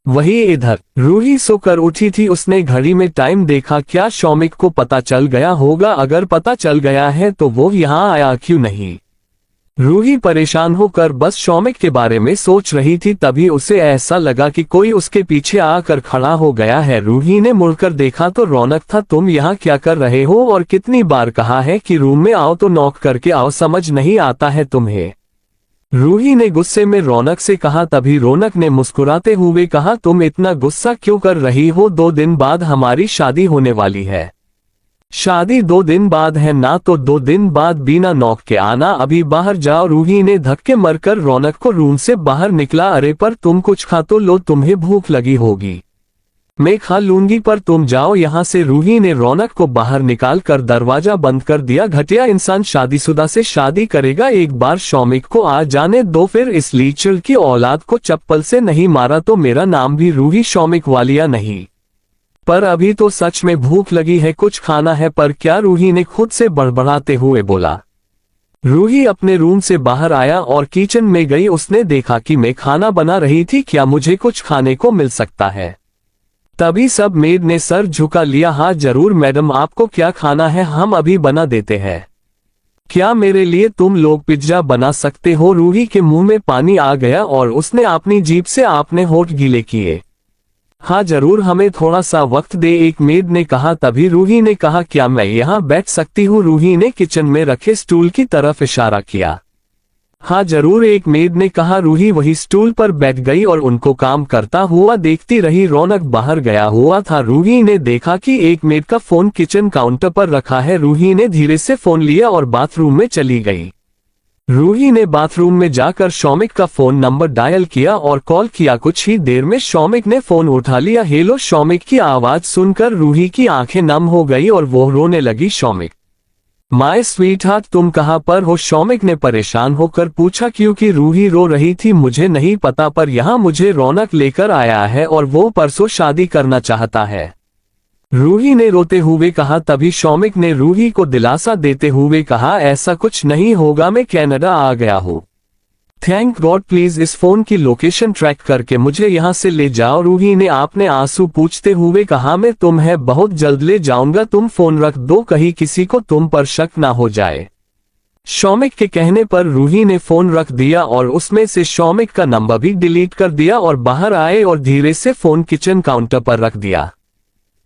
वही इधर रूही सोकर उठी थी। उसने घड़ी में टाइम देखा। क्या शौमिक को पता चल गया होगा? अगर पता चल गया है तो वो यहाँ आया क्यों नहीं? रूही परेशान होकर बस शौमिक के बारे में सोच रही थी। तभी उसे ऐसा लगा कि कोई उसके पीछे आकर खड़ा हो गया है। रूही ने मुड़कर देखा तो रौनक था। तुम यहाँ क्या कर रहे हो? और कितनी बार कहा है कि रूम में आओ तो नॉक करके आओ, समझ नहीं आता है तुम्हें? रूही ने गुस्से में रौनक से कहा। तभी रौनक ने मुस्कुराते हुए कहा, तुम इतना गुस्सा क्यों कर रही हो? 2 दिन बाद हमारी शादी होने वाली है। शादी 2 दिन बाद है ना, तो 2 दिन बाद बिना नॉक के आना। अभी बाहर जाओ। रूही ने धक्के मारकर रौनक को रूम से बाहर निकला। अरे पर तुम कुछ खा तो लो, तुम्हें भूख लगी होगी। मैं खा लूंगी, पर तुम जाओ यहाँ से। रूही ने रौनक को बाहर निकाल कर दरवाजा बंद कर दिया। घटिया इंसान शादीशुदा से शादी करेगा? एक बार शौमिक को आ जाने दो, फिर इस लीचल की औलाद को चप्पल से नहीं मारा तो मेरा नाम भी रूही शौमिक वालिया नहीं। पर अभी तो सच में भूख लगी है, कुछ खाना है। पर क्या? रूही ने खुद से बड़बड़ाते हुए बोला। रूही अपने रूम से बाहर आया और किचन में गई। उसने देखा कि मैं खाना बना रही थी। क्या मुझे कुछ खाने को मिल सकता है? तभी सब मेड ने सर झुका लिया। हाँ जरूर मैडम, आपको क्या खाना है हम अभी बना देते हैं। क्या मेरे लिए तुम लोग पिज्जा बना सकते हो? रूही के मुंह में पानी आ गया और उसने अपनी जीभ से अपने होंठ गीले किए। हाँ जरूर, हमें थोड़ा सा वक्त दे, एक मेड ने कहा। तभी रूही ने कहा, क्या मैं यहाँ बैठ सकती हूँ? रूही ने किचन में रखे स्टूल की तरफ इशारा किया। हाँ जरूर, एक मेड ने कहा। रूही वही स्टूल पर बैठ गई और उनको काम करता हुआ देखती रही। रौनक बाहर गया हुआ था। रूही ने देखा कि एक मेड का फोन किचन काउंटर पर रखा है। रूही ने धीरे से फोन लिया और बाथरूम में चली गई। रूही ने बाथरूम में जाकर शौमिक का फोन नंबर डायल किया और कॉल किया। कुछ ही देर में शौमिक ने फोन उठा लिया। हेलो। शौमिक की आवाज सुनकर रूही की आंखें नम हो गई और वो रोने लगी। शौमिक, माय स्वीट हार्ट, तुम कहाँ पर हो? शौमिक ने परेशान होकर पूछा। क्योंकि रूही रो रही थी। मुझे नहीं पता, पर यहाँ मुझे रौनक लेकर आया है और वो परसों शादी करना चाहता है, रूही ने रोते हुए कहा। तभी शौमिक ने रूही को दिलासा देते हुए कहा, ऐसा कुछ नहीं होगा, मैं कनाडा आ गया हूँ। थैंक गॉड, प्लीज इस फोन की लोकेशन ट्रैक करके मुझे यहाँ से ले जाओ। रूही ने आपने आंसू पूछते हुए कहा। मैं तुम्हें बहुत जल्द ले जाऊंगा, तुम फोन रख दो, कहीं किसी को तुम पर शक ना हो जाए। शौमिक के कहने पर रूही ने फोन रख दिया और उसमें से शौमिक का नंबर भी डिलीट कर दिया और बाहर आए और धीरे से फोन किचन काउंटर पर रख दिया।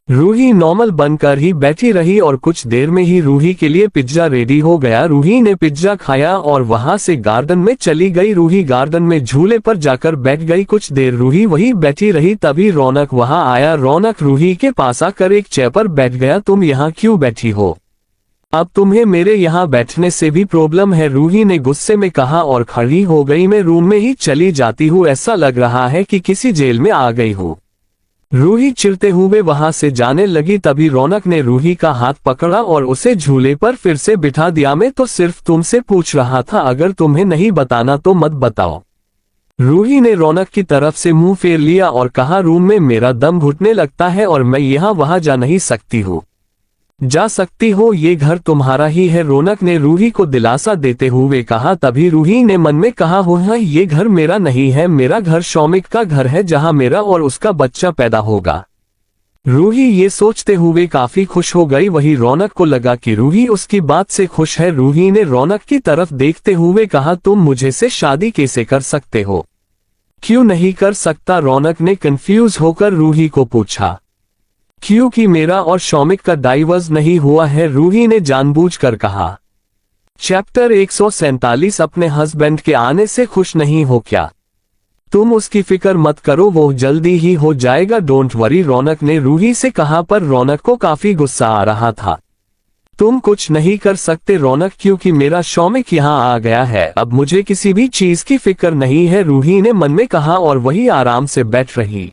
रूही नॉर्मल बनकर ही बैठी रही और कुछ देर में ही रूही के लिए पिज्जा रेडी हो गया। रूही ने पिज्जा खाया और वहां से गार्डन में चली गई। रूही गार्डन में झूले पर जाकर बैठ गई। कुछ देर रूही वहीं बैठी रही। तभी रौनक वहां आया। रौनक रूही के पास आकर एक चेयर पर बैठ गया। तुम यहाँ क्यों बैठी हो? अब तुम्हें मेरे यहाँ बैठने से भी प्रॉब्लम है? रूही ने गुस्से में कहा और खड़ी हो गई। मैं रूम में ही चली जाती हूँ, ऐसा लग रहा है कि किसी जेल में आ गई हूँ। रूही चिढ़ते हुए वहां से जाने लगी। तभी रौनक ने रूही का हाथ पकड़ा और उसे झूले पर फिर से बिठा दिया। मैं तो सिर्फ तुमसे पूछ रहा था, अगर तुम्हें नहीं बताना तो मत बताओ। रूही ने रौनक की तरफ से मुंह फेर लिया और कहा, रूम में मेरा दम घुटने लगता है और मैं यहाँ वहां जा नहीं सकती हूँ। जा सकती हो, ये घर तुम्हारा ही है, रौनक ने रूही को दिलासा देते हुए कहा। तभी रूही ने मन में कहा, हो हाँ, ये घर मेरा नहीं है, मेरा घर शौमिक का घर है, जहां मेरा और उसका बच्चा पैदा होगा। रूही ये सोचते हुए काफी खुश हो गई। वही रौनक को लगा कि रूही उसकी बात से खुश है। रूही ने रौनक की तरफ देखते हुए कहा, तुम मुझे से शादी कैसे कर सकते हो? क्यों नहीं कर सकता? रौनक ने कंफ्यूज होकर रूही को पूछा। क्योंकि मेरा और शौमिक का डाइवोर्स नहीं हुआ है, रूही ने जानबूझकर कहा। चैप्टर 147। अपने हस्बैंड के आने से खुश नहीं हो क्या? तुम उसकी फिक्र मत करो, वो जल्दी ही हो जाएगा, डोंट वरी, रौनक ने रूही से कहा। पर रौनक को काफी गुस्सा आ रहा था। तुम कुछ नहीं कर सकते रौनक, क्योंकि मेरा शौमिक यहाँ आ गया है, अब मुझे किसी भी चीज की फिक्र नहीं है, रूही ने मन में कहा और वही आराम से बैठ रही।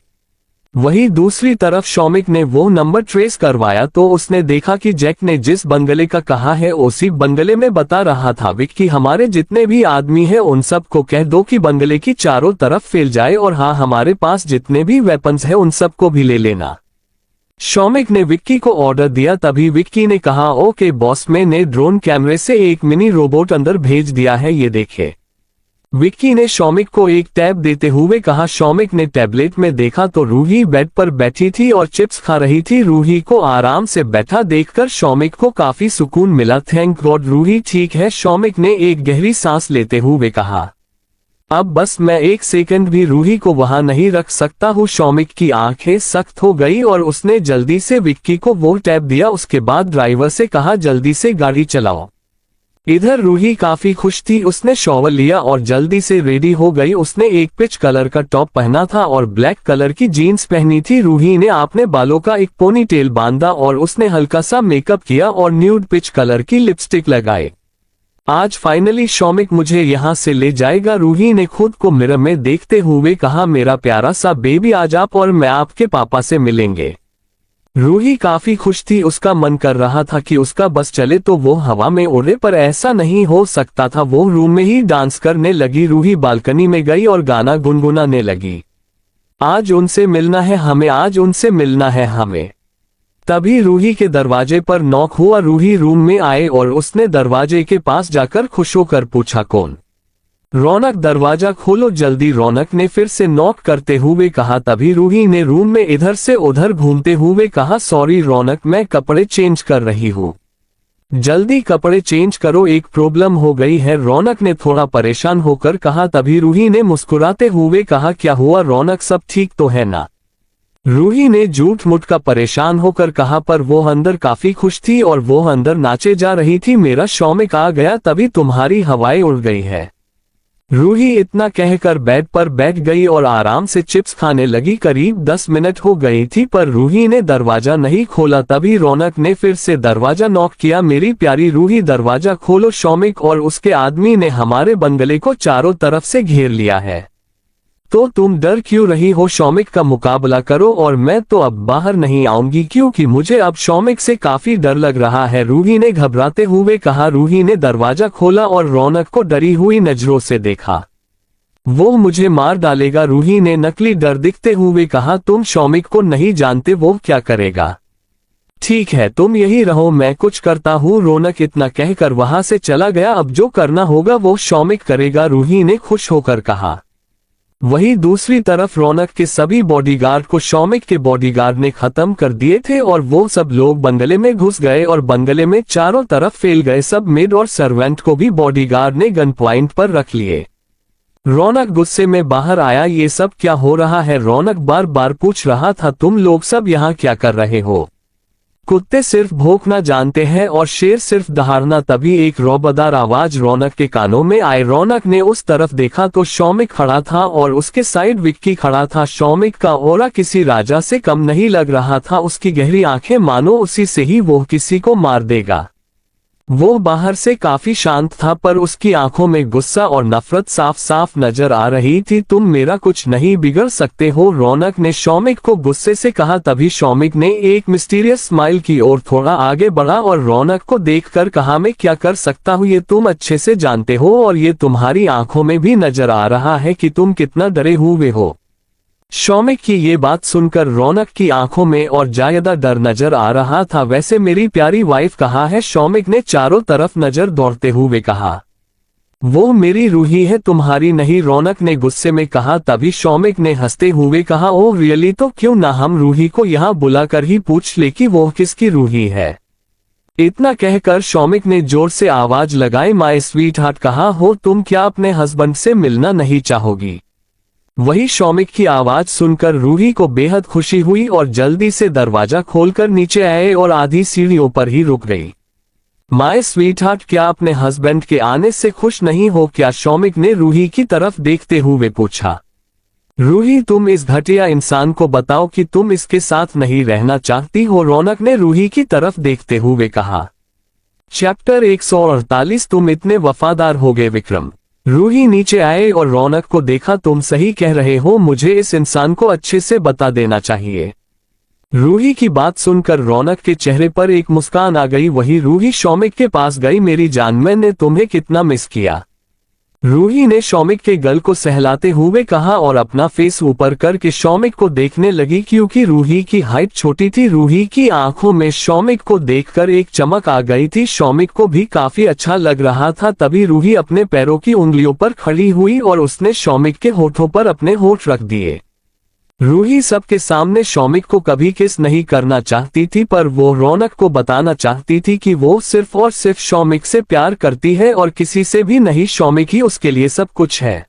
वही दूसरी तरफ शौमिक ने वो नंबर ट्रेस करवाया तो उसने देखा कि जैक ने जिस बंगले का कहा है उसी बंगले में बता रहा था। विक्की, हमारे जितने भी आदमी हैं उन सबको कह दो कि बंगले की चारों तरफ फैल जाए, और हाँ, हमारे पास जितने भी वेपन्स हैं उन सबको भी ले लेना। शौमिक ने विक्की को ऑर्डर दिया। तभी विक्की ने कहा, ओके बॉस, मैंने ड्रोन कैमरे से एक मिनी रोबोट अंदर भेज दिया है, ये देखे। विक्की ने शौमिक को एक टैब देते हुए कहा। शौमिक ने टैबलेट में देखा तो रूही बेड पर बैठी थी और चिप्स खा रही थी। रूही को आराम से बैठा देखकर शौमिक को काफी सुकून मिला। थैंक गॉड रूही ठीक है, शौमिक ने एक गहरी सांस लेते हुए कहा। अब बस मैं एक सेकंड भी रूही को वहां नहीं रख सकता हूँ। शौमिक की आंखें सख्त हो गई और उसने जल्दी से विक्की को वो टैब दिया। उसके बाद ड्राइवर से कहा जल्दी से गाड़ी चलाओ। इधर रूही काफी खुश थी। उसने शॉवर लिया और जल्दी से रेडी हो गई। उसने एक पिच कलर का टॉप पहना था और ब्लैक कलर की जीन्स पहनी थी। रूही ने अपने बालों का एक पोनीटेल बांधा और उसने हल्का सा मेकअप किया और न्यूड पिच कलर की लिपस्टिक लगाई। आज फाइनली शौमिक मुझे यहाँ से ले जाएगा, रूही ने खुद को मिरर में देखते हुए कहा। मेरा प्यारा सा बेबी आज आप और मैं आपके पापा से मिलेंगे। रूही काफी खुश थी। उसका मन कर रहा था कि उसका बस चले तो वो हवा में उड़े, पर ऐसा नहीं हो सकता था। वो रूम में ही डांस करने लगी। रूही बालकनी में गई और गाना गुनगुनाने लगी। आज उनसे मिलना है हमें, आज उनसे मिलना है हमें। तभी रूही के दरवाजे पर नॉक हुआ। रूही रूम में आए और उसने दरवाजे के पास जाकर खुश होकर पूछा कौन। रौनक दरवाजा खोलो जल्दी, रौनक ने फिर से नॉक करते हुए कहा। तभी रूही ने रूम में इधर से उधर घूमते हुए कहा सॉरी रौनक, मैं कपड़े चेंज कर रही हूँ, जल्दी कपड़े चेंज करो, एक प्रॉब्लम हो गई है, रौनक ने थोड़ा परेशान होकर कहा। तभी रूही ने मुस्कुराते हुए कहा क्या हुआ रौनक, सब ठीक तो है ना। रूही ने झूठ मूठ का परेशान होकर कहा, पर वो अंदर काफी खुश थी और वो अंदर नाचे जा रही थी। मेरा शौमिक आ गया तभी तुम्हारी हवाएं उड़ गई है। रूही इतना कहकर बेड पर बैठ गई और आराम से चिप्स खाने लगी। करीब 10 मिनट हो गई थी पर रूही ने दरवाजा नहीं खोला। तभी रौनक ने फिर से दरवाजा नॉक किया। मेरी प्यारी रूही दरवाजा खोलो, शौमिक और उसके आदमी ने हमारे बंगले को चारों तरफ से घेर लिया है, तो तुम डर क्यों रही हो, शौमिक का मुकाबला करो और मैं तो अब बाहर नहीं आऊंगी क्योंकि मुझे अब शौमिक से काफी डर लग रहा है, रूही ने घबराते हुए कहा। रूही ने दरवाजा खोला और रौनक को डरी हुई नजरों से देखा। वो मुझे मार डालेगा, रूही ने नकली डर दिखते हुए कहा। तुम शौमिक को नहीं जानते, वो क्या करेगा। ठीक है तुम यही रहो, मैं कुछ करता हूँ, रौनक इतना कहकर वहां से चला गया। अब जो करना होगा वो शौमिक करेगा, रूही ने खुश होकर कहा। वहीं दूसरी तरफ रौनक के सभी बॉडीगार्ड को शौमिक के बॉडीगार्ड ने खत्म कर दिए थे और वो सब लोग बंगले में घुस गए और बंगले में चारों तरफ फैल गए। सब मेड और सर्वेंट को भी बॉडीगार्ड ने गन पॉइंट पर रख लिए। रौनक गुस्से में बाहर आया, ये सब क्या हो रहा है, रौनक बार बार पूछ रहा था तुम लोग सब यहाँ क्या कर रहे हो। कुत्ते सिर्फ भौंकना जानते हैं और शेर सिर्फ दहाड़ना। तभी एक रौबदार आवाज रौनक के कानों में आई। रौनक ने उस तरफ देखा तो शौमिक खड़ा था और उसके साइड विक्की खड़ा था। शौमिक का ऑरा किसी राजा से कम नहीं लग रहा था, उसकी गहरी आंखें मानो उसी से ही वो किसी को मार देगा। वो बाहर से काफी शांत था पर उसकी आंखों में गुस्सा और नफरत साफ साफ नजर आ रही थी। तुम मेरा कुछ नहीं बिगड़ सकते हो, रौनक ने शौमिक को गुस्से से कहा। तभी शौमिक ने एक मिस्टीरियस स्माइल की ओर थोड़ा आगे बढ़ा और रौनक को देखकर कहा मैं क्या कर सकता हूँ ये तुम अच्छे से जानते हो और ये तुम्हारी आंखों में भी नजर आ रहा है कि तुम कितना डरे हुए हो। शौमिक की ये बात सुनकर रौनक की आंखों में और ज्यादा डर नजर आ रहा था। वैसे मेरी प्यारी वाइफ कहाँ है, शौमिक ने चारों तरफ नजर दौड़ते हुए कहा। वो मेरी रूही है तुम्हारी नहीं, रौनक ने गुस्से में कहा। तभी शौमिक ने हंसते हुए कहा ओह रियली, तो क्यों ना हम रूही को यहाँ बुलाकर ही पूछ ले कि वो किसकी रूही है। इतना कहकर शौमिक ने जोर से आवाज लगाई माय स्वीट हार्ट, कहा हो तुम क्या अपने हस्बैंड से मिलना नहीं चाहोगी। वही शौमिक की आवाज सुनकर रूही को बेहद खुशी हुई और जल्दी से दरवाजा खोलकर नीचे आए और आधी सीढ़ियों पर ही रुक गई। माय स्वीटहार्ट क्या अपने हस्बैंड के आने से खुश नहीं हो क्या, शौमिक ने रूही की तरफ देखते हुए पूछा। रूही तुम इस घटिया इंसान को बताओ कि तुम इसके साथ नहीं रहना चाहती हो, रौनक ने रूही की तरफ देखते हुए कहा। चैप्टर 148 तुम इतने वफादार हो गए विक्रम। रूही नीचे आए और रौनक को देखा। तुम सही कह रहे हो, मुझे इस इंसान को अच्छे से बता देना चाहिए। रूही की बात सुनकर रौनक के चेहरे पर एक मुस्कान आ गई। वही रूही शौमिक के पास गई। मेरी जान, मैंने तुम्हें कितना मिस किया। रूही ने शौमिक के गल को सहलाते हुए कहा और अपना फेस ऊपर करके शौमिक को देखने लगी, क्योंकि रूही की हाइट छोटी थी। रूही की आंखों में शौमिक को देखकर एक चमक आ गई थी। शौमिक को भी काफी अच्छा लग रहा था। तभी रूही अपने पैरों की उंगलियों पर खड़ी हुई और उसने शौमिक के होठों पर अपने होठ रख दिए। रूही सबके सामने शौमिक को कभी किस नहीं करना चाहती थी, पर वो रौनक को बताना चाहती थी कि वो सिर्फ और सिर्फ शौमिक से प्यार करती है और किसी से भी नहीं। शौमिक ही उसके लिए सब कुछ है।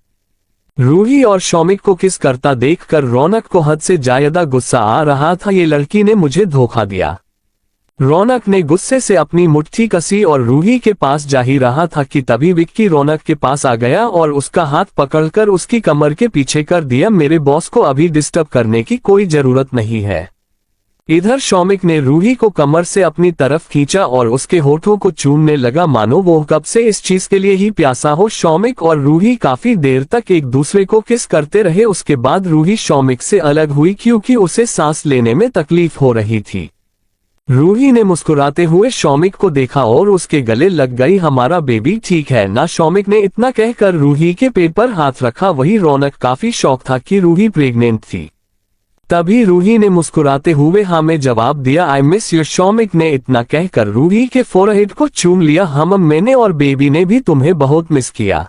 रूही और शौमिक को किस करता देखकर रौनक को हद से ज्यादा गुस्सा आ रहा था। ये लड़की ने मुझे धोखा दिया। रौनक ने गुस्से से अपनी मुट्ठी कसी और रूही के पास जा ही रहा था कि तभी विक्की रौनक के पास आ गया और उसका हाथ पकड़कर उसकी कमर के पीछे कर दिया। मेरे बॉस को अभी डिस्टर्ब करने की कोई जरूरत नहीं है। इधर शौमिक ने रूही को कमर से अपनी तरफ खींचा और उसके होठों को चूमने लगा, मानो वो कब से इस चीज के लिए ही प्यासा हो। शौमिक और रूही काफी देर तक एक दूसरे को किस करते रहे। उसके बाद रूही शौमिक से अलग हुई, क्योंकि उसे सांस लेने में तकलीफ हो रही थी। रूही ने मुस्कुराते हुए शौमिक को देखा और उसके गले लग गई। हमारा बेबी ठीक है ना? शौमिक ने इतना कहकर रूही के पेट पर हाथ रखा। वही रौनक काफी शौक था कि रूही प्रेग्नेंट थी। तभी रूही ने मुस्कुराते हुए हाँ में जवाब दिया। I miss you. शौमिक ने इतना कहकर रूही के फोरहेड को चूम लिया। मैंने और बेबी ने भी तुम्हें बहुत मिस किया।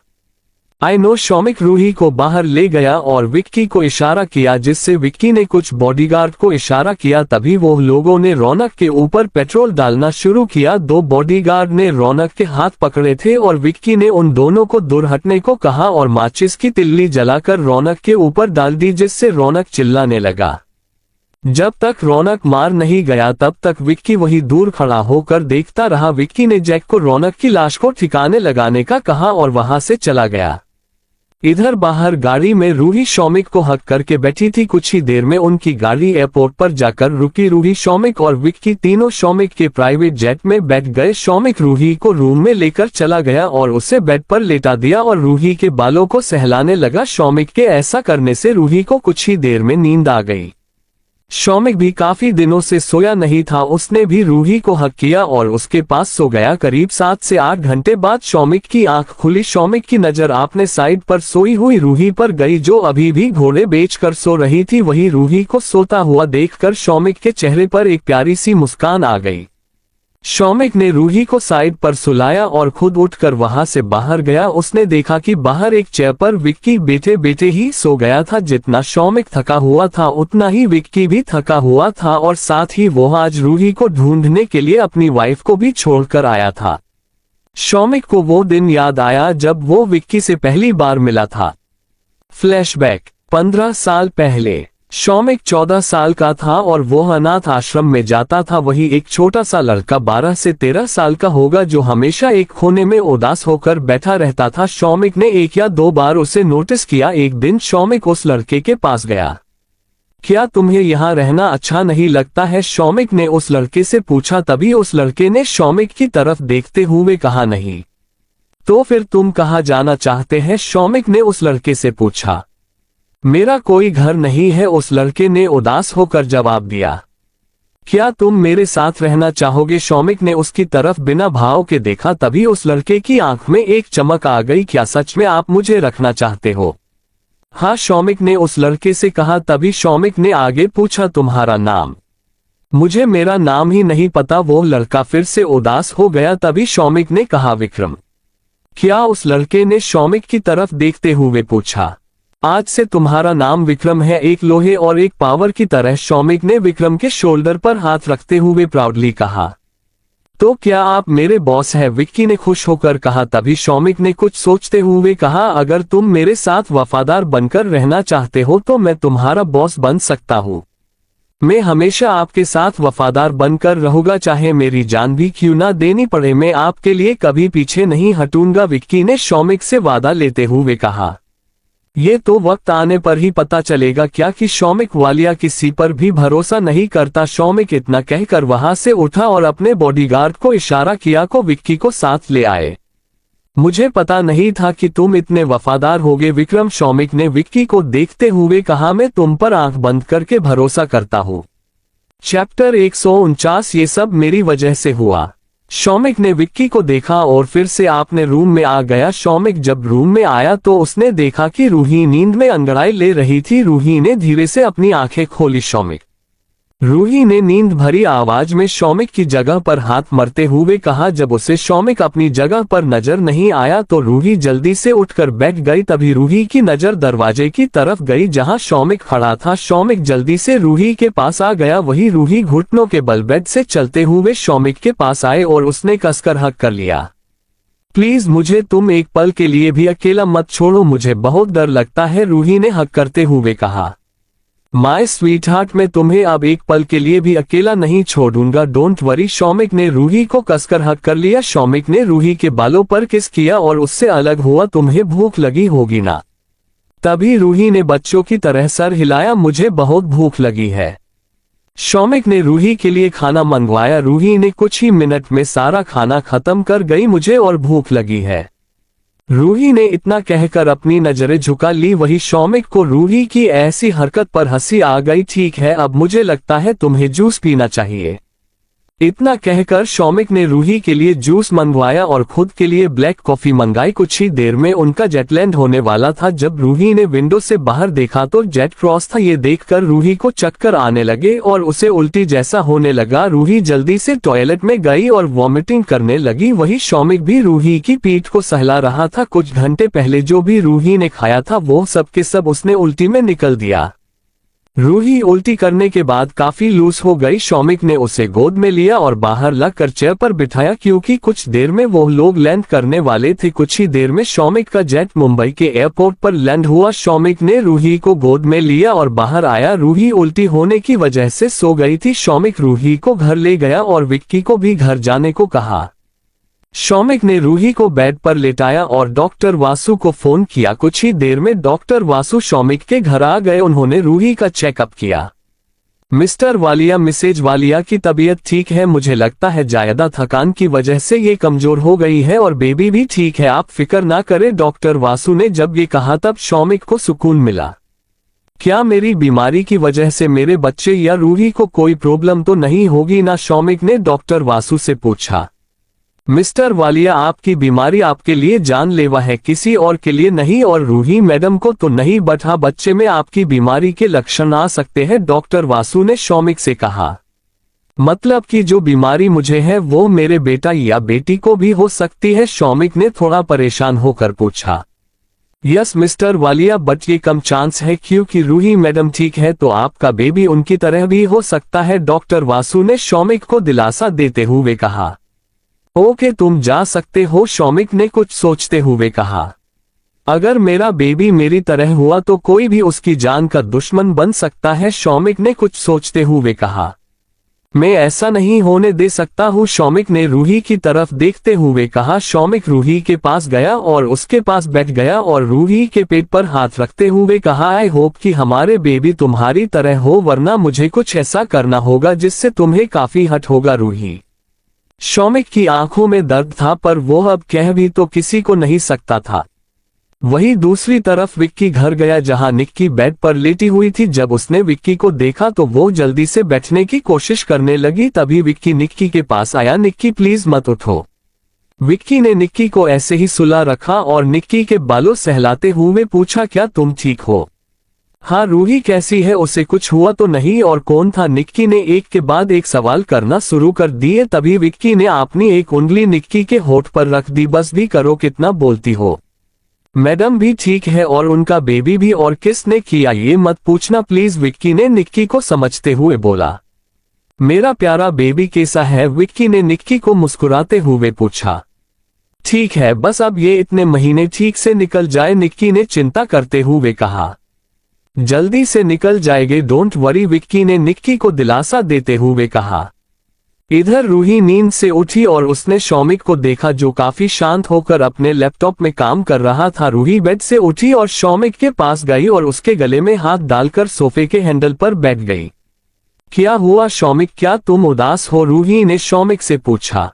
I know. शौमिक रूही को बाहर ले गया और विक्की को इशारा किया, जिससे विक्की ने कुछ बॉडीगार्ड को इशारा किया। तभी वो लोगों ने रौनक के ऊपर पेट्रोल डालना शुरू किया। 2 बॉडीगार्ड ने रौनक के हाथ पकड़े थे और विक्की ने उन दोनों को दूर हटने को कहा और माचिस की तिल्ली जलाकर रौनक के ऊपर डाल दी, जिससे रौनक चिल्लाने लगा। जब तक रौनक मार नहीं गया तब तक विक्की वही दूर खड़ा होकर देखता रहा। विक्की ने जैक को रौनक की लाश को ठिकाने लगाने का कहा और वहां से चला गया। इधर बाहर गाड़ी में रूही शौमिक को हक करके बैठी थी। कुछ ही देर में उनकी गाड़ी एयरपोर्ट पर जाकर रुकी। रूही, शौमिक और विक्की तीनों शौमिक के प्राइवेट जेट में बैठ गए। शौमिक रूही को रूम में लेकर चला गया और उसे बेड पर लेटा दिया और रूही के बालों को सहलाने लगा। शौमिक के ऐसा करने से रूही को कुछ ही देर में नींद आ गई। शौमिक भी काफी दिनों से सोया नहीं था। उसने भी रूही को हक किया और उसके पास सो गया। करीब 7 से 8 घंटे बाद शौमिक की आंख खुली। शौमिक की नजर अपने साइड पर सोई हुई रूही पर गई, जो अभी भी घोड़े बेचकर सो रही थी। वही रूही को सोता हुआ देखकर शौमिक के चेहरे पर एक प्यारी सी मुस्कान आ गई। शौमिक ने रूही को साइड पर सुलाया और खुद उठकर वहां से बाहर गया। उसने देखा कि बाहर एक चेयर पर विक्की बैठे बैठे ही सो गया था। जितना शौमिक थका हुआ था उतना ही विक्की भी थका हुआ था और साथ ही वो आज रूही को ढूंढने के लिए अपनी वाइफ को भी छोड़कर आया था। शौमिक को वो दिन याद आया जब वो विक्की से पहली बार मिला था। फ्लैशबैक। 15 साल पहले शौमिक 14 साल का था और वो अनाथ आश्रम में जाता था। वही एक छोटा सा लड़का 12 से 13 साल का होगा, जो हमेशा एक कोने में उदास होकर बैठा रहता था। शौमिक ने 1 या 2 बार उसे नोटिस किया। एक दिन शौमिक उस लड़के के पास गया। क्या तुम्हें यहाँ रहना अच्छा नहीं लगता है? शौमिक ने उस लड़के से पूछा। तभी उस लड़के ने शौमिक की तरफ देखते हुए कहा, नहीं। तो फिर तुम कहाँ जाना चाहते हैं? शौमिक ने उस लड़के से पूछा। मेरा कोई घर नहीं है, उस लड़के ने उदास होकर जवाब दिया। क्या तुम मेरे साथ रहना चाहोगे? शौमिक ने उसकी तरफ बिना भाव के देखा। तभी उस लड़के की आंख में एक चमक आ गई। क्या सच में आप मुझे रखना चाहते हो? हाँ, शौमिक ने उस लड़के से कहा। तभी शौमिक ने आगे पूछा, तुम्हारा नाम? मुझे मेरा नाम ही नहीं पता। वो लड़का फिर से उदास हो गया। तभी शौमिक ने कहा, विक्रम। क्या? उस लड़के ने शौमिक की तरफ देखते हुए पूछा। आज से तुम्हारा नाम विक्रम है, एक लोहे और एक पावर की तरह। शौमिक ने विक्रम के शोल्डर पर हाथ रखते हुए प्राउडली कहा। तो क्या आप मेरे बॉस हैं? विक्की ने खुश होकर कहा। तभी शौमिक ने कुछ सोचते हुए कहा, अगर तुम मेरे साथ वफादार बनकर रहना चाहते हो तो मैं तुम्हारा बॉस बन सकता हूँ। मैं हमेशा आपके साथ वफादार बनकर रहूंगा, चाहे मेरी जान भी क्यों ना देनी पड़े। मैं आपके लिए कभी पीछे नहीं हटूंगा, विक्की ने शौमिक से वादा लेते हुए कहा। ये तो वक्त आने पर ही पता चलेगा क्या कि शौमिक वालिया किसी पर भी भरोसा नहीं करता। शौमिक इतना कहकर वहां से उठा और अपने बॉडीगार्ड को इशारा किया को विक्की को साथ ले आए। मुझे पता नहीं था कि तुम इतने वफादार होगे, विक्रम। शौमिक ने विक्की को देखते हुए कहा। मैं तुम पर आंख बंद करके भरोसा करता हूँ। चैप्टर 149। ये सब मेरी वजह से हुआ। शौमिक ने विक्की को देखा और फिर से अपने रूम में आ गया। शौमिक जब रूम में आया तो उसने देखा कि रूही नींद में अंगड़ाई ले रही थी। रूही ने धीरे से अपनी आंखें खोली। रूही ने नींद भरी आवाज में शौमिक की जगह पर हाथ मरते हुए कहा। जब उसे शौमिक अपनी जगह पर नजर नहीं आया तो रूही जल्दी से उठकर बैठ गई। तभी रूही की नजर दरवाजे की तरफ गई जहां शौमिक खड़ा था। शौमिक जल्दी से रूही के पास आ गया। वही रूही घुटनों के बल बेड से चलते हुए शौमिक के पास आए और उसने कसकर हक कर लिया। प्लीज मुझे तुम एक पल के लिए भी अकेला मत छोड़ो, मुझे बहुत डर लगता है, रूही ने हक करते हुए कहा। माय स्वीट हार्ट, मैं तुम्हें अब एक पल के लिए भी अकेला नहीं छोड़ूंगा, डोंट वरी। शौमिक ने रूही को कसकर हक कर लिया। शौमिक ने रूही के बालों पर किस किया और उससे अलग हुआ। तुम्हें भूख लगी होगी ना? तभी रूही ने बच्चों की तरह सर हिलाया। मुझे बहुत भूख लगी है। शौमिक ने रूही के लिए खाना मंगवाया। रूही ने कुछ ही मिनट में सारा खाना खत्म कर गई। मुझे और भूख लगी है। रूही ने इतना कहकर अपनी नजरें झुका ली। वही शौमिक को रूही की ऐसी हरकत पर हंसी आ गई। ठीक है, अब मुझे लगता है तुम्हें जूस पीना चाहिए। इतना कहकर शौमिक ने रूही के लिए जूस मंगवाया और खुद के लिए ब्लैक कॉफी मंगाई। कुछ ही देर में उनका जेट लैंड होने वाला था। जब रूही ने विंडो से बाहर देखा तो जेट क्रॉस था। ये देखकर रूही को चक्कर आने लगे और उसे उल्टी जैसा होने लगा। रूही जल्दी से टॉयलेट में गई और वॉमिटिंग करने लगी। वही शौमिक भी रूही की पीठ को सहला रहा था। कुछ घंटे पहले जो भी रूही ने खाया था वो सब के सब उसने उल्टी में निकल दिया। रूही उल्टी करने के बाद काफी लूज हो गई। शौमिक ने उसे गोद में लिया और बाहर लाकर चेयर पर बिठाया क्योंकि कुछ देर में वो लोग लैंड करने वाले थे। कुछ ही देर में शौमिक का जेट मुंबई के एयरपोर्ट पर लैंड हुआ। शौमिक ने रूही को गोद में लिया और बाहर आया। रूही उल्टी होने की वजह से सो गई थी। शौमिक रूही को घर ले गया और विक्की को भी घर जाने को कहा। शौमिक ने रूही को बेड पर लेटाया और डॉक्टर वासु को फोन किया। कुछ ही देर में डॉक्टर वासु शौमिक के घर आ गए। उन्होंने रूही का चेकअप किया। मिस्टर वालिया, मिसेज वालिया की तबीयत ठीक है। मुझे लगता है ज्यादा थकान की वजह से ये कमजोर हो गई है और बेबी भी ठीक है, आप फिक्र ना करें। डॉक्टर वासु ने जब ये कहा तब शौमिक को सुकून मिला। क्या मेरी बीमारी की वजह से मेरे बच्चे या रूही को कोई प्रॉब्लम तो नहीं होगी ना? शौमिक ने डॉक्टर वासु से पूछा। मिस्टर वालिया, आपकी बीमारी आपके लिए जानलेवा है, किसी और के लिए नहीं, और रूही मैडम को तो नहीं, बट हाँ बच्चे में आपकी बीमारी के लक्षण आ सकते हैं, डॉक्टर वासु ने शौमिक से कहा। मतलब कि जो बीमारी मुझे है वो मेरे बेटा या बेटी को भी हो सकती है? शौमिक ने थोड़ा परेशान होकर पूछा। यस मिस्टर वालिया, बट ये कम चांस है क्योंकि रूही मैडम ठीक है तो आपका बेबी उनकी तरह भी हो सकता है, डॉक्टर वासु ने शौमिक को दिलासा देते हुए कहा। ओके, तुम जा सकते हो, शौमिक ने कुछ सोचते हुए कहा। अगर मेरा बेबी मेरी तरह हुआ तो कोई भी उसकी जान का दुश्मन बन सकता है, शौमिक ने कुछ सोचते हुए कहा। मैं ऐसा नहीं होने दे सकता हूँ, शौमिक ने रूही की तरफ देखते हुए कहा। शौमिक रूही के पास गया और उसके पास बैठ गया और रूही के पेट पर हाथ रखते हुए कहा, आई होप कि हमारे बेबी तुम्हारी तरह हो, वरना मुझे कुछ ऐसा करना होगा जिससे तुम्हें काफी हर्ट होगा। रूही। शौमिक की आंखों में दर्द था पर वो अब कह भी तो किसी को नहीं सकता था। वही दूसरी तरफ विक्की घर गया जहां निक्की बेड पर लेटी हुई थी। जब उसने विक्की को देखा तो वो जल्दी से बैठने की कोशिश करने लगी। तभी विक्की निक्की के पास आया। निक्की प्लीज मत उठो। विक्की ने निक्की को ऐसे ही सुला रखा और निक्की के बालों सहलाते हुए पूछा, क्या तुम ठीक हो? हाँ, रूही कैसी है, उसे कुछ हुआ तो नहीं? और कौन था? निक्की ने एक के बाद एक सवाल करना शुरू कर दिए। तभी विक्की ने अपनी एक उंगली निक्की के होठ पर रख दी। बस भी करो, कितना बोलती हो। मैडम भी ठीक है और उनका बेबी भी, और किसने किया ये मत पूछना प्लीज, विक्की ने निक्की को समझते हुए बोला। मेरा प्यारा बेबी कैसा है? विक्की ने निक्की को मुस्कुराते हुए पूछा। ठीक है, बस अब ये इतने महीने ठीक से निकल जाए, निक्की ने चिंता करते हुए कहा। जल्दी से निकल जाएंगे, डोंट वरी, विक्की ने निक्की को दिलासा देते हुए कहा। इधर रूही नींद से उठी और उसने शौमिक को देखा जो काफी शांत होकर अपने लैपटॉप में काम कर रहा था। रूही बेड से उठी और शौमिक के पास गई और उसके गले में हाथ डालकर सोफे के हैंडल पर बैठ गई। क्या हुआ शौमिक, क्या तुम उदास हो? रूही ने शौमिक से पूछा।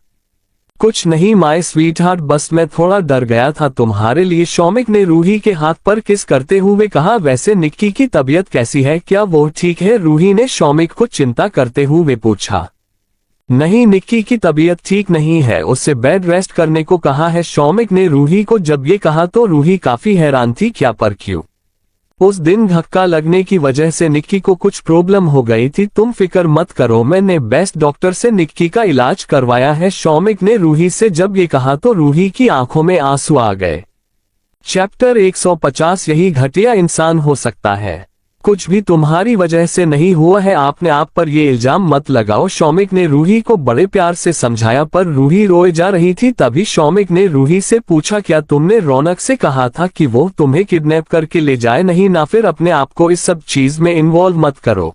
कुछ नहीं माय स्वीटहार्ट, बस मैं थोड़ा डर गया था तुम्हारे लिए, शौमिक ने रूही के हाथ पर किस करते हुए कहा। वैसे निक्की की तबीयत कैसी है, क्या वो ठीक है? रूही ने शौमिक को चिंता करते हुए पूछा। नहीं, निक्की की तबीयत ठीक नहीं है, उससे बेड रेस्ट करने को कहा है। शौमिक ने रूही को जब ये कहा तो रूही काफी हैरान थी। क्या पर क्यों? उस दिन धक्का लगने की वजह से निक्की को कुछ प्रॉब्लम हो गई थी। तुम फिक्र मत करो, मैंने बेस्ट डॉक्टर से निक्की का इलाज करवाया है। शौमिक ने रूही से जब ये कहा तो रूही की आंखों में आंसू आ गए। चैप्टर 150 यही घटिया इंसान हो सकता है। कुछ भी तुम्हारी वजह से नहीं हुआ है, आपने आप पर ये इल्जाम मत लगाओ। शौमिक ने रूही को बड़े प्यार से समझाया पर रूही रोए जा रही थी। तभी शौमिक ने रूही से पूछा, क्या तुमने रौनक से कहा था कि वो तुम्हें किडनैप करके ले जाए? नहीं ना, फिर अपने आप को इस सब चीज में इन्वॉल्व मत करो।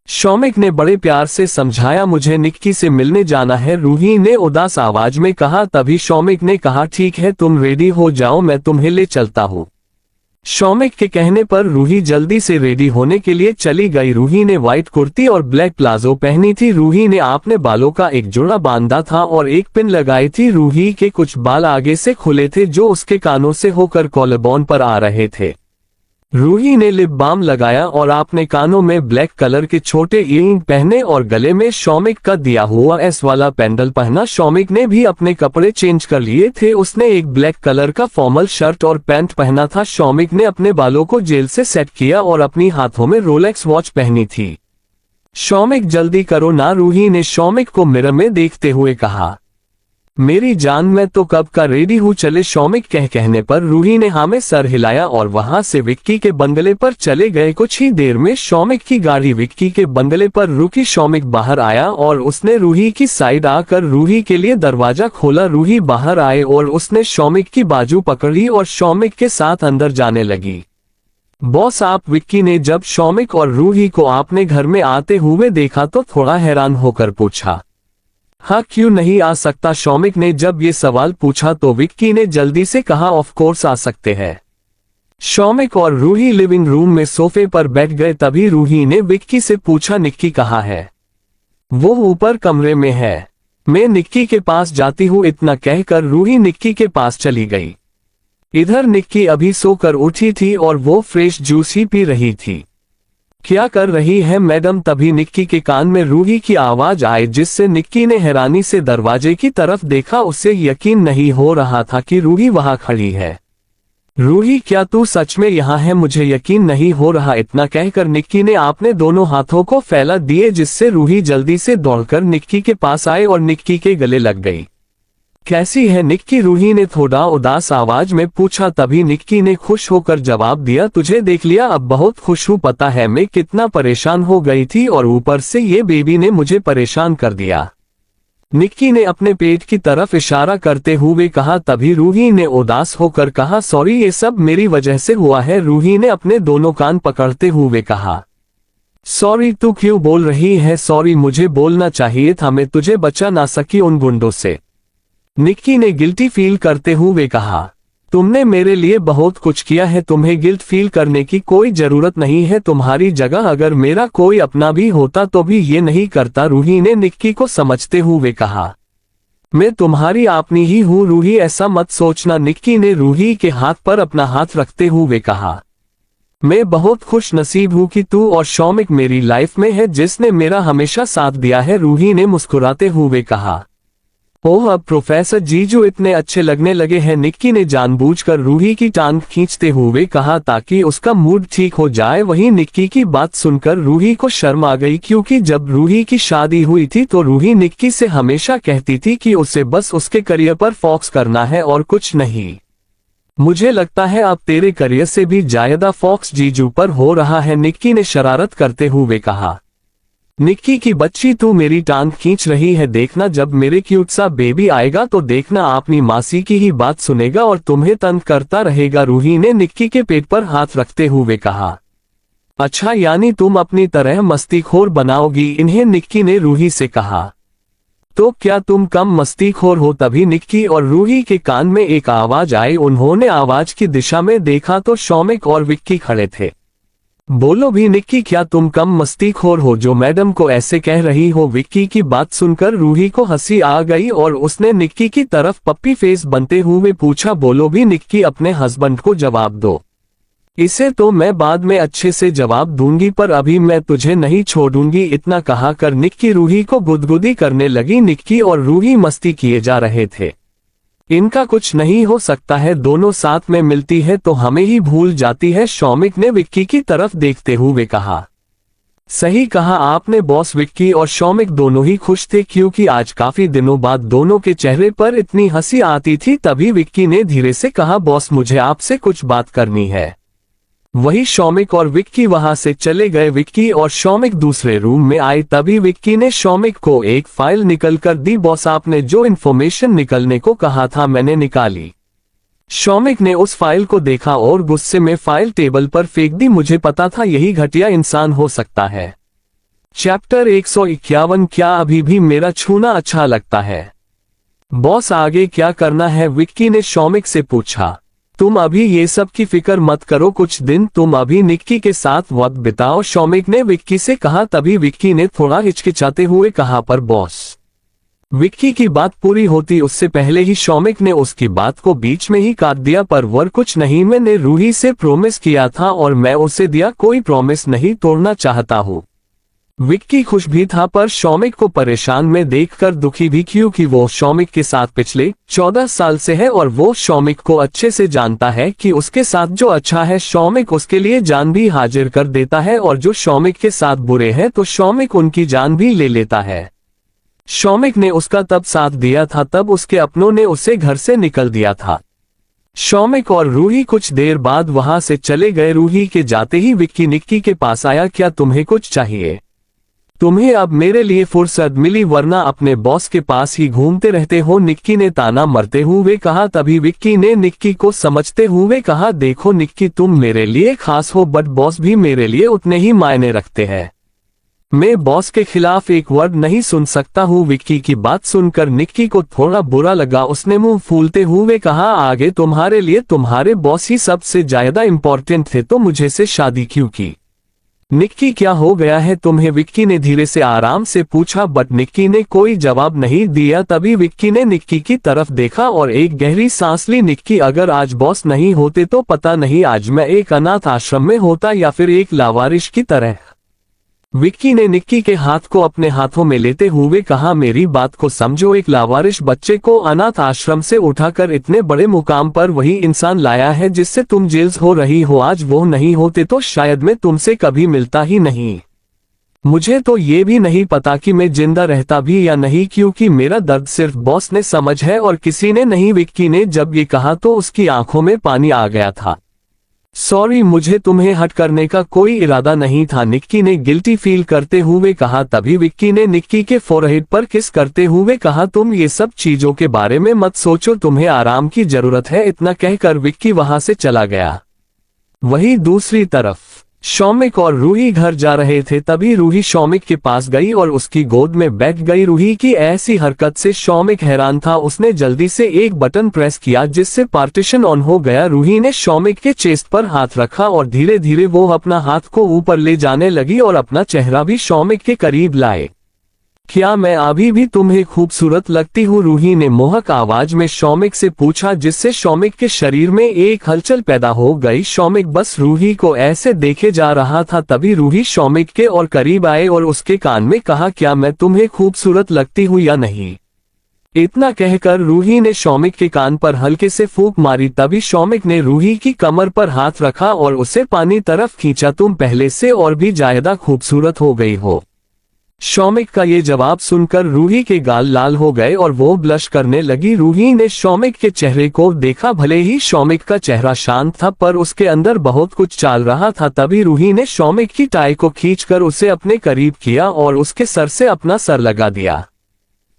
शौमिक ने बड़े प्यार से समझाया, मुझे निक्की से मिलने जाना है, रूही ने उदास आवाज में कहा। तभी शौमिक ने कहा, ठीक है तुम रेडी हो जाओ, मैं तुम्हें ले चलता हूँ। शौमिक के कहने पर रूही जल्दी से रेडी होने के लिए चली गई। रूही ने व्हाइट कुर्ती और ब्लैक प्लाजो पहनी थी। रूही ने अपने बालों का एक जोड़ा बांधा था और एक पिन लगाई थी। रूही के कुछ बाल आगे से खुले थे जो उसके कानों से होकर कॉलरबोन पर आ रहे थे। रूही ने लिप बाम लगाया और आपने कानों में ब्लैक कलर के छोटे इयरिंग पहने और गले में शौमिक का दिया हुआ एस वाला पेंडल पहना। शौमिक ने भी अपने कपड़े चेंज कर लिए थे। उसने एक ब्लैक कलर का फॉर्मल शर्ट और पैंट पहना था। शौमिक ने अपने बालों को जेल से सेट किया और अपनी हाथों में रोलेक्स वॉच पहनी थी। शौमिक जल्दी करो ना, रूही ने शौमिक को मिरर में देखते हुए कहा। मेरी जान, मैं तो कब का रेडी हूँ, चले। शौमिक कहने पर रूही ने हाँ में सर हिलाया और वहां से विक्की के बंगले पर चले गए। कुछ ही देर में शौमिक की गाड़ी विक्की के बंगले पर रुकी। शौमिक बाहर आया और उसने रूही की साइड आकर रूही के लिए दरवाजा खोला। रूही बाहर आए और उसने शौमिक की बाजू पकड़ी और शौमिक के साथ अंदर जाने लगी। बॉस आप, विक्की ने जब शौमिक और रूही को आपने घर में आते हुए देखा तो थोड़ा हैरान होकर पूछा। हाँ, क्यों नहीं आ सकता? शौमिक ने जब ये सवाल पूछा तो विक्की ने जल्दी से कहा, ऑफ कोर्स आ सकते हैं। शौमिक और रूही लिविंग रूम में सोफे पर बैठ गए। तभी रूही ने विक्की से पूछा, निक्की कहाँ है? वो ऊपर कमरे में है, मैं निक्की के पास जाती हूँ। इतना कहकर रूही निक्की के पास चली गई। इधर निक्की अभी सोकर उठी थी और वो फ्रेश जूस ही पी रही थी। क्या कर रही है मैडम? तभी निक्की के कान में रूही की आवाज आई, जिससे निक्की ने हैरानी से दरवाजे की तरफ देखा। उसे यकीन नहीं हो रहा था कि रूही वहां खड़ी है। रूही, क्या तू सच में यहाँ है? मुझे यकीन नहीं हो रहा। इतना कहकर निक्की ने अपने दोनों हाथों को फैला दिए, जिससे रूही जल्दी से दौड़कर निक्की के पास आए और निक्की के गले लग गई। कैसी है निक्की? रूही ने थोड़ा उदास आवाज में पूछा। तभी निक्की ने खुश होकर जवाब दिया, तुझे देख लिया, अब बहुत खुश हूँ। पता है मैं कितना परेशान हो गई थी और ऊपर से ये बेबी ने मुझे परेशान कर दिया। निक्की ने अपने पेट की तरफ इशारा करते हुए कहा। तभी रूही ने उदास होकर कहा, सॉरी, ये सब मेरी वजह से हुआ है। रूही ने अपने दोनों कान पकड़ते हुए कहा। सॉरी? तू क्यों बोल रही है सॉरी? मुझे बोलना चाहिए था, मैं तुझे बचा ना सकी उन गुंडों से। निक्की ने गिल्टी फील करते हुए कहा। तुमने मेरे लिए बहुत कुछ किया है, तुम्हें गिल्ट फील करने की कोई जरूरत नहीं है। तुम्हारी जगह अगर मेरा कोई अपना भी होता तो भी ये नहीं करता, रूही ने निक्की को समझते हुए कहा। मैं तुम्हारी अपनी ही हूँ रूही, ऐसा मत सोचना। निक्की ने रूही के हाथ पर अपना हाथ रखते हुए कहा। मैं बहुत खुश नसीब हूँ कि तू और शौमिक मेरी लाइफ में है, जिसने मेरा हमेशा साथ दिया है, रूही ने मुस्कुराते हुए कहा। ओह, अब प्रोफेसर जीजू इतने अच्छे लगने लगे हैं, निक्की ने जानबूझकर रूही की टांग खींचते हुए कहा ताकि उसका मूड ठीक हो जाए। वहीं निक्की की बात सुनकर रूही को शर्म आ गई, क्योंकि जब रूही की शादी हुई थी तो रूही निक्की से हमेशा कहती थी कि उसे बस उसके करियर पर फोकस करना है और कुछ नहीं। मुझे लगता है अब तेरे करियर से भी ज्यादा फोकस जीजू पर हो रहा है, निक्की ने शरारत करते हुए कहा। निक्की की बच्ची, तू मेरी टांग खींच रही है, देखना जब मेरे क्यूट सा बेबी आएगा तो देखना अपनी मासी की ही बात सुनेगा और तुम्हें तंग करता रहेगा, रूही ने निक्की के पेट पर हाथ रखते हुए कहा। अच्छा, यानी तुम अपनी तरह मस्तीखोर बनाओगी इन्हें, निक्की ने रूही से कहा। तो क्या तुम कम मस्तीखोर हो? तभी निक्की और रूही के कान में एक आवाज आई। उन्होंने आवाज की दिशा में देखा तो शौमिक और विक्की खड़े थे। बोलो भी निक्की, क्या तुम कम मस्तीखोर हो जो मैडम को ऐसे कह रही हो? विक्की की बात सुनकर रूही को हंसी आ गई और उसने निक्की की तरफ पप्पी फेस बनते हुए पूछा। बोलो भी निक्की, अपने हस्बैंड को जवाब दो। इसे तो मैं बाद में अच्छे से जवाब दूंगी, पर अभी मैं तुझे नहीं छोड़ूंगी। इतना कहा कर निक्की रूही को गुदगुदी करने लगी। निक्की और रूही मस्ती किए जा रहे थे। इनका कुछ नहीं हो सकता है, दोनों साथ में मिलती है तो हमें ही भूल जाती है, शौमिक ने विक्की की तरफ देखते हुए कहा। सही कहा आपने बॉस। विक्की और शौमिक दोनों ही खुश थे क्योंकि आज काफी दिनों बाद दोनों के चेहरे पर इतनी हंसी आती थी। तभी विक्की ने धीरे से कहा, बॉस मुझे आपसे कुछ बात करनी है। वही शौमिक और विक्की वहां से चले गए। विक्की और शौमिक दूसरे रूम में आए। तभी विक्की ने शौमिक को एक फाइल निकल कर दी। बॉस आपने जो इन्फॉर्मेशन निकलने को कहा था मैंने निकाली। शौमिक ने उस फाइल को देखा और गुस्से में फाइल टेबल पर फेंक दी। मुझे पता था यही घटिया इंसान हो सकता है। चैप्टर 151 क्या अभी भी मेरा छूना अच्छा लगता है? बॉस आगे क्या करना है? विक्की ने शौमिक से पूछा। तुम अभी ये सब की फिक्र मत करो, कुछ दिन तुम अभी निक्की के साथ वक्त बिताओ, शौमिक ने विक्की से कहा। तभी विक्की ने थोड़ा हिचकिचाते हुए कहा, पर बॉस। विक्की की बात पूरी होती उससे पहले ही शौमिक ने उसकी बात को बीच में ही काट दिया। पर वर कुछ नहीं, मैंने रूही से प्रॉमिस किया था और मैं उसे दिया कोई प्रॉमिस नहीं तोड़ना चाहता हूँ। विक्की खुश भी था पर शौमिक को परेशान में देखकर दुखी भी, क्योंकि वो शौमिक के साथ पिछले 14 साल से है और वो शौमिक को अच्छे से जानता है कि उसके साथ जो अच्छा है शौमिक उसके लिए जान भी हाजिर कर देता है और जो शौमिक के साथ बुरे हैं तो शौमिक उनकी जान भी ले लेता है। शौमिक ने उसका तब साथ दिया था तब उसके अपनों ने उसे घर से निकल दिया था। शौमिक और रूही कुछ देर बाद वहां से चले गए। रूही के जाते ही विक्की निक्की के पास आया। क्या तुम्हें कुछ चाहिए? तुम्हें अब मेरे लिए फुर्सत मिली, वरना अपने बॉस के पास ही घूमते रहते हो, निक्की ने ताना मरते हुए कहा। तभी विक्की ने निक्की को समझते हुए कहा, देखो निक्की तुम मेरे लिए खास हो बट बॉस भी मेरे लिए उतने ही मायने रखते हैं। मैं बॉस के खिलाफ एक वर्ड नहीं सुन सकता हूँ। विक्की की बात सुनकर निक्की को थोड़ा बुरा लगा। उसने मुंह फूलते हुए कहा, आगे तुम्हारे लिए तुम्हारे बॉस ही सबसे ज्यादा इम्पोर्टेंट थे तो मुझे से शादी क्यों की? निक्की क्या हो गया है तुम्हें? विक्की ने धीरे से आराम से पूछा बट निक्की ने कोई जवाब नहीं दिया। तभी विक्की ने निक्की की तरफ देखा और एक गहरी सांस ली। निक्की अगर आज बॉस नहीं होते तो पता नहीं आज मैं एक अनाथ आश्रम में होता या फिर एक लावारिश की तरह। विक्की ने निक्की के हाथ को अपने हाथों में लेते हुए कहा, मेरी बात को समझो, एक लावारिश बच्चे को अनाथ आश्रम से उठाकर इतने बड़े मुकाम पर वही इंसान लाया है जिससे तुम जेल्स हो रही हो। आज वो नहीं होते तो शायद मैं तुमसे कभी मिलता ही नहीं। मुझे तो ये भी नहीं पता कि मैं जिंदा रहता भी या नहीं, क्योंकि मेरा दर्द सिर्फ बॉस ने समझ है और किसी ने नहीं। विक्की ने जब ये कहा तो उसकी आंखों में पानी आ गया था। सॉरी, मुझे तुम्हें हट करने का कोई इरादा नहीं था, निक्की ने गिल्टी फील करते हुए कहा। तभी विक्की ने निक्की के फोरहेड पर किस करते हुए कहा, तुम ये सब चीजों के बारे में मत सोचो, तुम्हें आराम की जरूरत है। इतना कहकर विक्की वहां से चला गया। वहीं दूसरी तरफ शौमिक और रूही घर जा रहे थे। तभी रूही शौमिक के पास गई और उसकी गोद में बैठ गई। रूही की ऐसी हरकत से शौमिक हैरान था। उसने जल्दी से एक बटन प्रेस किया जिससे पार्टीशन ऑन हो गया। रूही ने शौमिक के चेस्ट पर हाथ रखा और धीरे धीरे वो अपना हाथ को ऊपर ले जाने लगी और अपना चेहरा भी शौमिक के करीब लाए। क्या मैं अभी भी तुम्हें खूबसूरत लगती हूँ? रूही ने मोहक आवाज में शौमिक से पूछा, जिससे शौमिक के शरीर में एक हलचल पैदा हो गई। शौमिक बस रूही को ऐसे देखे जा रहा था। तभी रूही शौमिक के और करीब आए और उसके कान में कहा, क्या मैं तुम्हें खूबसूरत लगती हूँ या नहीं? इतना कहकर रूही ने शौमिक के कान पर हल्के से फूंक मारी। तभी शौमिक ने रूही की कमर पर हाथ रखा और उसे पानी तरफ खींचा। तुम पहले से और भी ज्यादा खूबसूरत हो गई हो। शौमिक का ये जवाब सुनकर रूही के गाल लाल हो गए और वो ब्लश करने लगी। रूही ने शौमिक के चेहरे को देखा। भले ही शौमिक का चेहरा शांत था पर उसके अंदर बहुत कुछ चल रहा था। तभी रूही ने शौमिक की टाई को खींचकर उसे अपने करीब किया और उसके सर से अपना सर लगा दिया।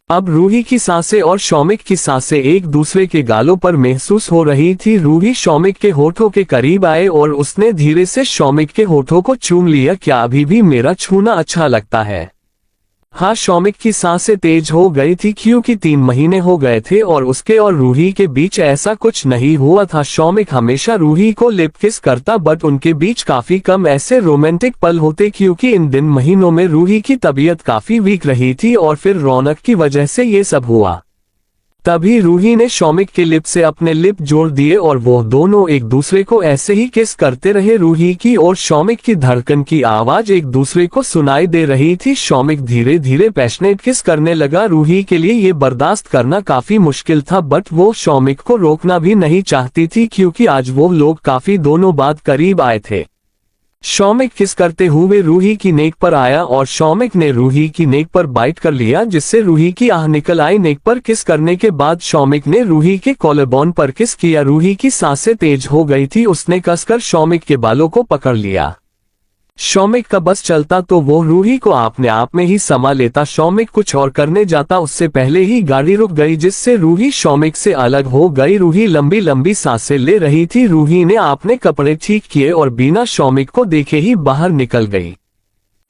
अब रूही की सांसें और शौमिक की सांसें एक दूसरे के गालों पर महसूस हो रही थी। रूही शौमिक के होठों के करीब आए और उसने धीरे से शौमिक के होठों को चूम लिया। क्या अभी भी मेरा छूना अच्छा लगता है? हाँ, शौमिक की सांसें तेज हो गई थी क्योंकि 3 महीने हो गए थे और उसके और रूही के बीच ऐसा कुछ नहीं हुआ था। शौमिक हमेशा रूही को लिप किस करता बट उनके बीच काफी कम ऐसे रोमांटिक पल होते क्योंकि इन दिन महीनों में रूही की तबीयत काफी वीक रही थी और फिर रौनक की वजह से ये सब हुआ। तभी रूही ने शौमिक के लिप से अपने लिप जोड़ दिए और वो दोनों एक दूसरे को ऐसे ही किस करते रहे। रूही की और शौमिक की धड़कन की आवाज एक दूसरे को सुनाई दे रही थी। शौमिक धीरे धीरे पैशनेट किस करने लगा। रूही के लिए ये बर्दाश्त करना काफी मुश्किल था, बट वो शौमिक को रोकना भी नहीं चाहती थी क्योंकि आज वो लोग काफी दोनों बाद करीब आए थे। शौमिक किस करते हुए रूही की नेक पर आया और शौमिक ने रूही की नेक पर बाइट कर लिया, जिससे रूही की आह निकल आई। नेक पर किस करने के बाद शौमिक ने रूही के कॉलरबोन पर किस किया। रूही की सांसें तेज हो गई थी। उसने कसकर शौमिक के बालों को पकड़ लिया। शौमिक का बस चलता तो वो रूही को अपने आप में ही समा लेता। शौमिक कुछ और करने जाता उससे पहले ही गाड़ी रुक गई, जिससे रूही शौमिक से अलग हो गई। रूही लंबी लंबी सांसें ले रही थी। रूही ने अपने कपड़े ठीक किए और बिना शौमिक को देखे ही बाहर निकल गई।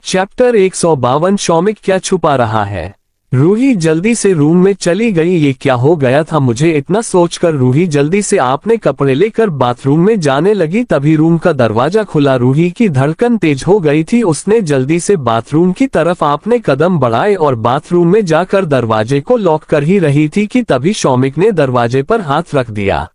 चैप्टर 152 शौमिक क्या छुपा रहा है। रूही जल्दी से रूम में चली गई। ये क्या हो गया था मुझे, इतना सोचकर रूही जल्दी से अपने कपड़े लेकर बाथरूम में जाने लगी। तभी रूम का दरवाजा खुला। रूही की धड़कन तेज हो गई थी। उसने जल्दी से बाथरूम की तरफ अपने कदम बढ़ाए और बाथरूम में जाकर दरवाजे को लॉक कर ही रही थी कि तभी शौमिक ने दरवाजे पर हाथ रख दिया।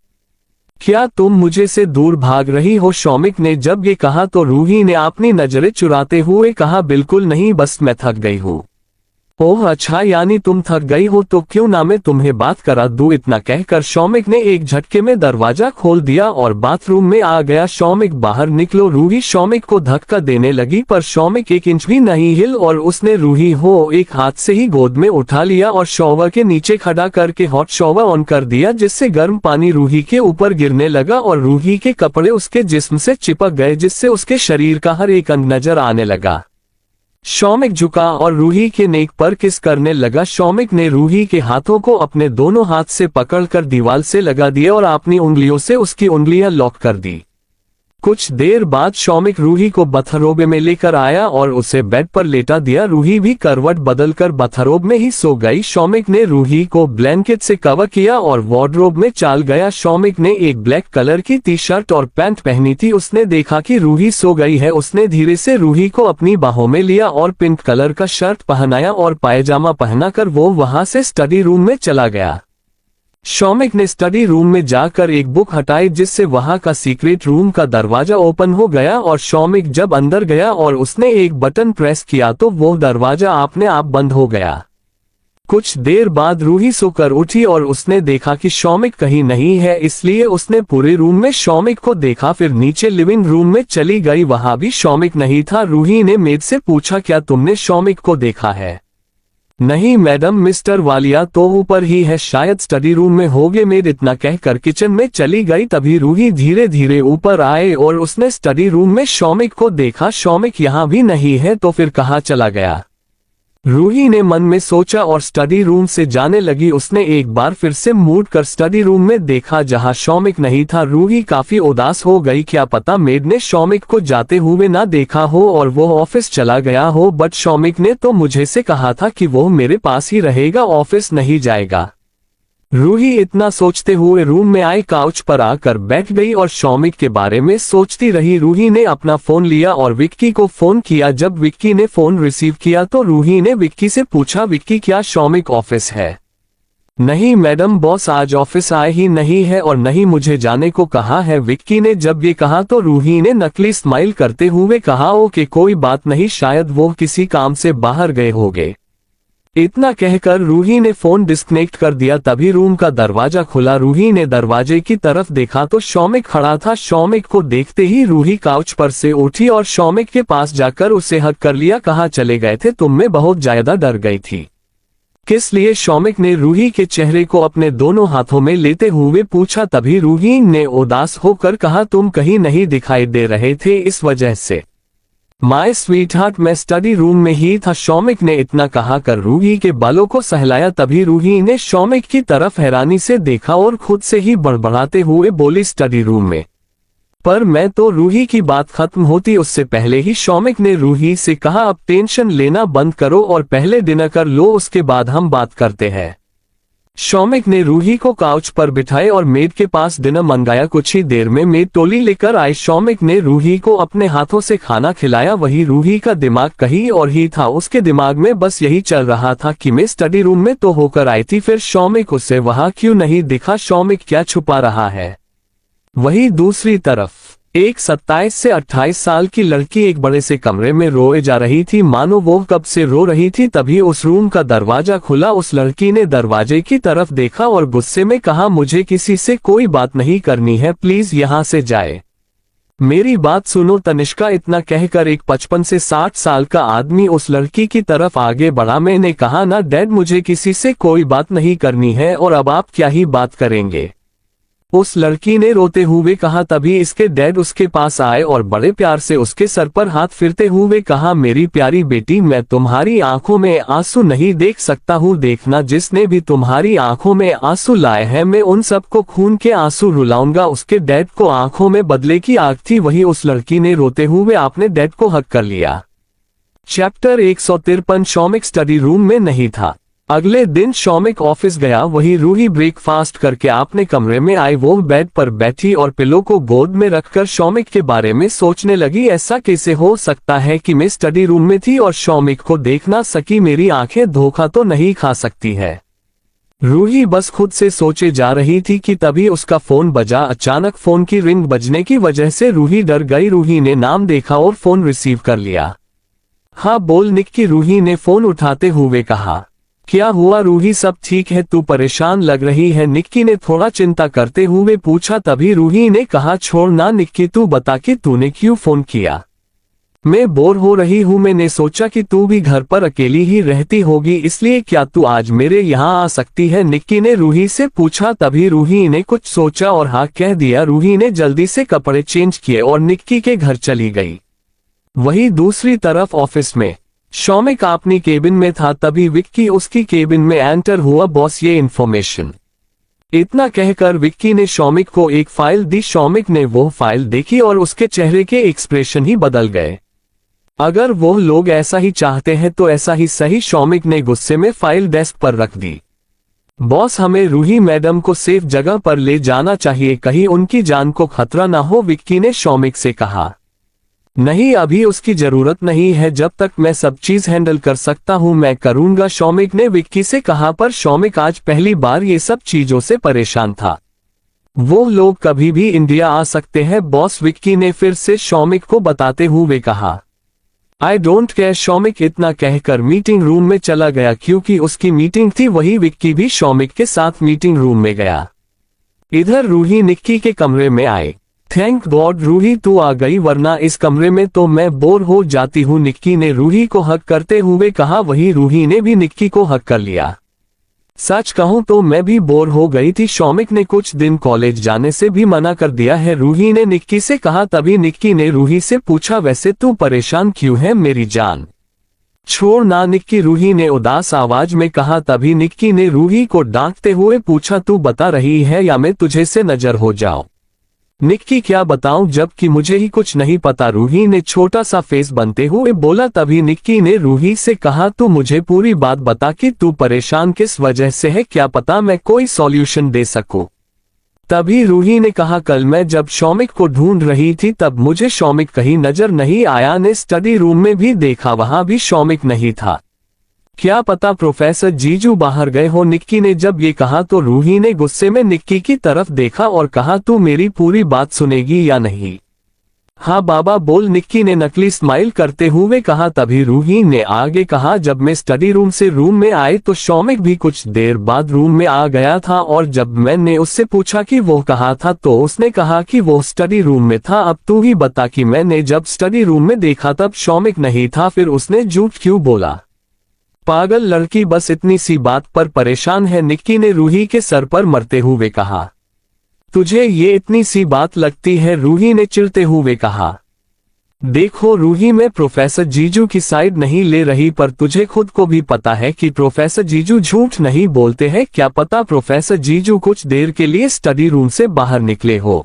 क्या तुम मुझे से दूर भाग रही हो? शौमिक ने जब ये कहा तो रूही ने अपनी नजरें चुराते हुए कहा, बिल्कुल नहीं, बस मैं थक गई हूँ। ओह अच्छा, यानी तुम थक गई हो तो क्यों ना मैं तुम्हें बात करा दूं। इतना कहकर शौमिक ने एक झटके में दरवाजा खोल दिया और बाथरूम में आ गया। शौमिक बाहर निकलो। रूही शौमिक को धक्का देने लगी पर शौमिक एक इंच भी नहीं हिल और उसने रूही हो एक हाथ से ही गोद में उठा लिया और शॉवर के नीचे खड़ा करके हॉट शॉवर ऑन कर दिया, जिससे गर्म पानी रूही के ऊपर गिरने लगा और रूही के कपड़े उसके जिस्म से चिपक गए, जिससे उसके शरीर का हर एक अंग नजर आने लगा। शौमिक झुका और रूही के नेक पर किस करने लगा। शौमिक ने रूही के हाथों को अपने दोनों हाथ से पकड़कर दीवार से लगा दिया और अपनी उंगलियों से उसकी उंगलियां लॉक कर दी। कुछ देर बाद शौमिक रूही को बथरोबे में लेकर आया और उसे बेड पर लेटा दिया। रूही भी करवट बदलकर बथरोब में ही सो गई। शौमिक ने रूही को ब्लैंकेट से कवर किया और वार्डरोब में चल गया। शौमिक ने एक ब्लैक कलर की टी शर्ट और पैंट पहनी थी। उसने देखा कि रूही सो गई है। उसने धीरे से रूही को अपनी बाहों में लिया और पिंक कलर का शर्ट पहनाया और पायजामा पहनाकर वो वहां से स्टडी रूम में चला गया। शौमिक ने स्टडी रूम में जाकर एक बुक हटाई, जिससे वहां का सीक्रेट रूम का दरवाजा ओपन हो गया और शौमिक जब अंदर गया और उसने एक बटन प्रेस किया तो वो दरवाजा अपने आप बंद हो गया। कुछ देर बाद रूही सोकर उठी और उसने देखा कि शौमिक कहीं नहीं है, इसलिए उसने पूरे रूम में शौमिक को देखा। फिर नीचे लिविंग रूम में चली गई, वहां भी शौमिक नहीं था। रूही ने मेड से पूछा, क्या तुमने शौमिक को देखा है? नहीं मैडम, मिस्टर वालिया तो ऊपर ही है, शायद स्टडी रूम में होगे। मेड इतना कहकर किचन में चली गई। तभी रूही धीरे धीरे ऊपर आए और उसने स्टडी रूम में शौमिक को देखा। शौमिक यहाँ भी नहीं है तो फिर कहाँ चला गया? रूही ने मन में सोचा और स्टडी रूम से जाने लगी। उसने एक बार फिर से मुड़ कर स्टडी रूम में देखा जहां शौमिक नहीं था। रूही काफी उदास हो गई, क्या पता मेड ने शौमिक को जाते हुए ना देखा हो और वो ऑफिस चला गया हो, बट शौमिक ने तो मुझे से कहा था कि वो मेरे पास ही रहेगा, ऑफिस नहीं जाएगा। रूही इतना सोचते हुए रूम में आई, काउच पर आकर बैठ गई और शौमिक के बारे में सोचती रही। रूही ने अपना फोन लिया और विक्की को फोन किया। जब विक्की ने फोन रिसीव किया तो रूही ने विक्की से पूछा, विक्की क्या शौमिक ऑफिस है? नहीं मैडम, बॉस आज ऑफिस आए ही नहीं है और नहीं मुझे जाने को कहा है। विक्की ने जब ये कहा तो रूही ने नकली स्माइल करते हुए कहा, ओके कोई बात नहीं, शायद वो किसी काम से बाहर गए होंगे। इतना कहकर रूही ने फोन डिस्कनेक्ट कर दिया। तभी रूम का दरवाजा खुला। रूही ने दरवाजे की तरफ देखा तो शौमिक खड़ा था। शौमिक को देखते ही रूही काउच पर से उठी और शौमिक के पास जाकर उसे हग कर लिया। कहाँ चले गए थे तुम? मैं बहुत ज्यादा डर गई थी। किस लिए? शौमिक ने रूही के चेहरे को अपने दोनों हाथों में लेते हुए पूछा। तभी रूही ने उदास होकर कहा, तुम कहीं नहीं दिखाई दे रहे थे इस वजह से। माय स्वीट हार्ट, मैं स्टडी रूम में ही था। शौमिक ने इतना कहा कर रूही के बालों को सहलाया। तभी रूही ने शौमिक की तरफ हैरानी से देखा और खुद से ही बड़बड़ाते हुए बोली, स्टडी रूम में? पर मैं तो रूही की बात खत्म होती उससे पहले ही शौमिक ने रूही से कहा, अब टेंशन लेना बंद करो और पहले डिनर कर लो, उसके बाद हम बात करते हैं। शौमिक ने रूही को काउच पर बिठाए और मेड के पास डिनर मंगाया। कुछ ही देर में मेड टोली लेकर आई। शौमिक ने रूही को अपने हाथों से खाना खिलाया। वही रूही का दिमाग कहीं और ही था। उसके दिमाग में बस यही चल रहा था कि मैं स्टडी रूम में तो होकर आई थी, फिर शौमिक उसे वहां क्यों नहीं दिखा, शौमिक क्या छुपा रहा है। वही दूसरी तरफ एक 27 से 28 साल की लड़की एक बड़े से कमरे में रोए जा रही थी, मानो वो कब से रो रही थी। तभी उस रूम का दरवाजा खुला। उस लड़की ने दरवाजे की तरफ देखा और गुस्से में कहा, मुझे किसी से कोई बात नहीं करनी है, प्लीज यहाँ से जाए, मेरी बात सुनो। तनिष्का इतना कहकर एक 55 से 60 साल का आदमी उस लड़की की तरफ आगे बढ़ा। मैंने कहा ना डैड, मुझे किसी से कोई बात नहीं करनी है, और अब आप क्या ही बात करेंगे, उस लड़की ने रोते हुए कहा। तभी इसके डैड उसके पास आए और बड़े प्यार से उसके सर पर हाथ फिरते हुए कहा, मेरी प्यारी बेटी, मैं तुम्हारी आंखों में आंसू नहीं देख सकता हूँ। देखना, जिसने भी तुम्हारी आंखों में आंसू लाए हैं, मैं उन सबको खून के आंसू रुलाऊंगा। उसके डैड को आंखों में बदले की आग थी। वही उस लड़की ने रोते हुए अपने डैड को हक कर लिया। चैप्टर 153। शौमिक स्टडी रूम में नहीं था। अगले दिन शौमिक ऑफिस गया। वही रूही ब्रेकफास्ट करके अपने कमरे में आई। वो बेड पर बैठी और पिलो को गोद में रखकर शौमिक के बारे में सोचने लगी। ऐसा कैसे हो सकता है कि मैं स्टडी रूम में थी और शौमिक को देख ना सकी, मेरी आंखें धोखा तो नहीं खा सकती है। रूही बस खुद से सोचे जा रही थी कि तभी उसका फोन बजा। अचानक फोन की रिंग बजने की वजह से रूही डर गई। रूही ने नाम देखा और फोन रिसीव कर लिया। हाँ बोल निक्की, रूही ने फोन उठाते हुए कहा। क्या हुआ रूही, सब ठीक है, तू परेशान लग रही है, निक्की ने थोड़ा चिंता करते हुए पूछा। तभी रूही ने कहा, छोड़ ना निक्की, तू बता कि तूने क्यों फोन किया। मैं बोर हो रही हूँ, मैंने सोचा कि तू भी घर पर अकेली ही रहती होगी, इसलिए क्या तू आज मेरे यहाँ आ सकती है, निक्की ने रूही से पूछा। तभी रूही ने कुछ सोचा और हाँ कह दिया। रूही ने जल्दी से कपड़े चेंज किए और निक्की के घर चली गई। वही दूसरी तरफ ऑफिस में शौमिक अपनी केबिन में था। तभी विक्की उसकी केबिन में एंटर हुआ। बॉस, ये इन्फॉर्मेशन, इतना कहकर विक्की ने शौमिक को एक फाइल दी। शौमिक ने वो फाइल देखी और उसके चेहरे के एक्सप्रेशन ही बदल गए। अगर वो लोग ऐसा ही चाहते हैं तो ऐसा ही सही। शौमिक ने गुस्से में फाइल डेस्क पर रख दी। बॉस, हमें रूही मैडम को सेफ जगह पर ले जाना चाहिए, कहीं उनकी जान को खतरा ना हो, विक्की ने शौमिक से कहा। नहीं, अभी उसकी जरूरत नहीं है, जब तक मैं सब चीज हैंडल कर सकता हूं मैं करूंगा, शौमिक ने विक्की से कहा। पर शौमिक आज पहली बार ये सब चीजों से परेशान था। वो लोग कभी भी इंडिया आ सकते हैं बॉस, विक्की ने फिर से शौमिक को बताते हुए कहा। आई डोंट केयर, शौमिक इतना कहकर मीटिंग रूम में चला गया। क्योंकि उसकी मीटिंग थी, वही विक्की भी शौमिक के साथ मीटिंग रूम में गया। इधर रूही निक्की के कमरे में आई। थैंक गॉड रूही तू आ गई, वरना इस कमरे में तो मैं बोर हो जाती हूँ, निक्की ने रूही को हक करते हुए कहा। वही रूही ने भी निक्की को हक कर लिया। सच कहूं तो मैं भी बोर हो गई थी, शौमिक ने कुछ दिन कॉलेज जाने से भी मना कर दिया है, रूही ने निक्की से कहा। तभी निक्की ने रूही से पूछा, वैसे तू परेशान क्यों है मेरी जान। छोड़ ना निक्की, रूही ने उदास आवाज में कहा। तभी निक्की ने रूही को डांटते हुए पूछा, तू बता रही है या मैं तुझे से नजर हो जाऊं। निक्की, क्या बताऊं जबकि मुझे ही कुछ नहीं पता, रूही ने छोटा सा फेस बनते हुए बोला। तभी निक्की ने रूही से कहा, तू मुझे पूरी बात बता कि तू परेशान किस वजह से है, क्या पता मैं कोई सॉल्यूशन दे सकूं। तभी रूही ने कहा, कल मैं जब शौमिक को ढूंढ रही थी तब मुझे शौमिक कहीं नजर नहीं आया, ने स्टडी रूम में भी देखा, वहां भी शौमिक नहीं था, क्या पता प्रोफेसर जीजू बाहर गए हो। निक्की ने जब ये कहा तो रूही ने गुस्से में निक्की की तरफ देखा और कहा, तू मेरी पूरी बात सुनेगी या नहीं। हाँ बाबा बोल, निक्की ने नकली स्माइल करते हुए कहा। तभी रूही ने आगे कहा, जब मैं स्टडी रूम से रूम में आई तो शौमिक भी कुछ देर बाद रूम में आ गया था, और जब मैंने उससे पूछा कि वो कहाँ था तो उसने कहा कि वो स्टडी रूम में था। अब तू ही बता कि मैंने जब स्टडी रूम में देखा तब शौमिक नहीं था, फिर उसने झूठ क्यों बोला। पागल लड़की बस इतनी सी बात पर परेशान है, निक्की ने रूही के सर पर मरते हुए कहा। तुझे ये इतनी सी बात लगती है, रूही ने चिढ़ते हुए कहा। देखो रूही, मैं प्रोफेसर जीजू की साइड नहीं ले रही, पर तुझे खुद को भी पता है कि प्रोफेसर जीजू झूठ नहीं बोलते हैं, क्या पता प्रोफेसर जीजू कुछ देर के लिए स्टडी रूम से बाहर निकले हो।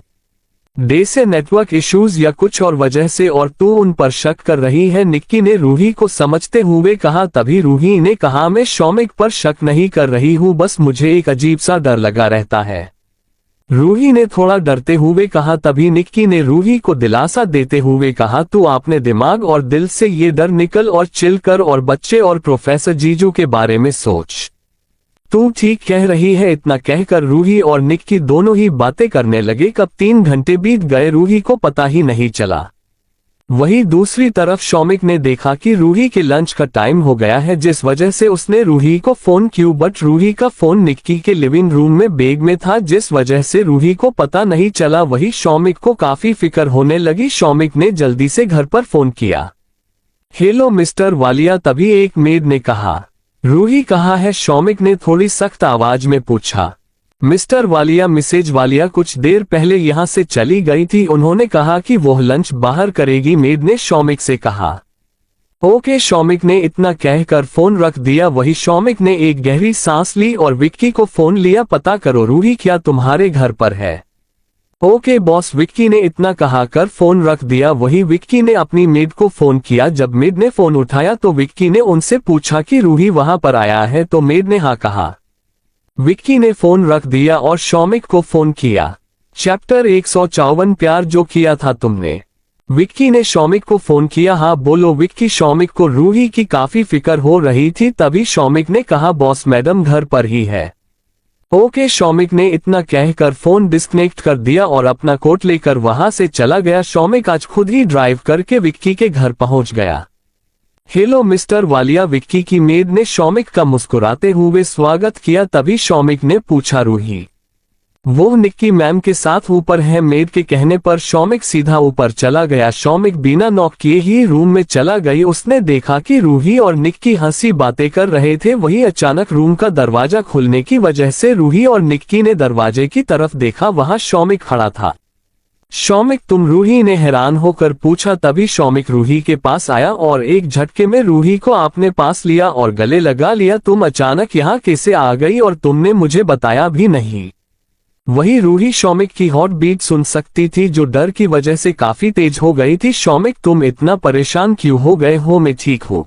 डे से नेटवर्क इश्यूज या कुछ और वजह से और तू उन पर शक कर रही है, निक्की ने रूही को समझते हुए कहा। तभी रूही ने कहा, मैं शौमिक पर शक नहीं कर रही हूँ, बस मुझे एक अजीब सा डर लगा रहता है। रूही ने थोड़ा डरते हुए कहा। तभी निक्की ने रूही को दिलासा देते हुए कहा, तू अपने दिमाग और दिल से ये डर निकल और चिल कर और बच्चे और प्रोफेसर जीजू के बारे में सोच। तू ठीक कह रही है। इतना कहकर रूही और निक्की दोनों ही बातें करने लगे। कब 3 घंटे बीत गए रूही को पता ही नहीं चला। वहीं दूसरी तरफ शौमिक ने देखा कि रूही के लंच का टाइम हो गया है, जिस वजह से उसने रूही को फोन किया, बट रूही का फोन निक्की के लिविंग रूम में बैग में था, जिस वजह से रूही को पता नहीं चला। वही शौमिक को काफी फिक्र होने लगी। शौमिक ने जल्दी से घर पर फोन किया। हेलो मिस्टर वालिया, तभी एक मेड ने कहा। रूही कहाँ है? शौमिक ने थोड़ी सख्त आवाज में पूछा। मिस्टर वालिया, मिसेज वालिया कुछ देर पहले यहाँ से चली गई थी, उन्होंने कहा कि वो लंच बाहर करेगी, मेड ने शौमिक से कहा। ओके, शौमिक ने इतना कहकर फोन रख दिया। वही शौमिक ने एक गहरी सांस ली और विक्की को फोन लिया। पता करो रूही क्या तुम्हारे घर पर है? ओके बॉस, विक्की ने इतना कहा कर फोन रख दिया। वही विक्की ने अपनी मेड को फोन किया। जब मेड ने फोन उठाया तो विक्की ने उनसे पूछा कि रूही वहां पर आया है, तो मेड ने हाँ कहा। विक्की ने फोन रख दिया और शौमिक को फोन किया। चैप्टर 154, प्यार जो किया था तुमने। विक्की ने शौमिक को फोन किया। हाँ बोलो विक्की। शौमिक को रूही की काफी फिक्र हो रही थी। तभी शौमिक ने कहा, बॉस मैडम घर पर ही है। ओके, शौमिक ने इतना कहकर फोन डिस्कनेक्ट कर दिया और अपना कोट लेकर वहां से चला गया। शौमिक आज खुद ही ड्राइव करके विक्की के घर पहुंच गया। हेलो मिस्टर वालिया, विक्की की मेड ने शौमिक का मुस्कुराते हुए स्वागत किया। तभी शौमिक ने पूछा, रूही? वो निक्की मैम के साथ ऊपर है। मेड के कहने पर शौमिक सीधा ऊपर चला गया। शौमिक बिना नॉक किए ही रूम में चला गई। उसने देखा कि रूही और निक्की हंसी बातें कर रहे थे। वही अचानक रूम का दरवाजा खुलने की वजह से रूही और निक्की ने दरवाजे की तरफ देखा। वहां शौमिक खड़ा था। शौमिक तुम? रूही ने हैरान होकर पूछा। तभी शौमिक रूही के पास आया और एक झटके में रूही को अपने पास लिया और गले लगा लिया। तुम अचानक यहाँ कैसे आ गई और तुमने मुझे बताया भी नहीं? वही रूही शौमिक की हॉट बीट सुन सकती थी, जो डर की वजह से काफी तेज हो गई थी। शौमिक तुम इतना परेशान क्यों हो गए हो? मैं ठीक हूँ,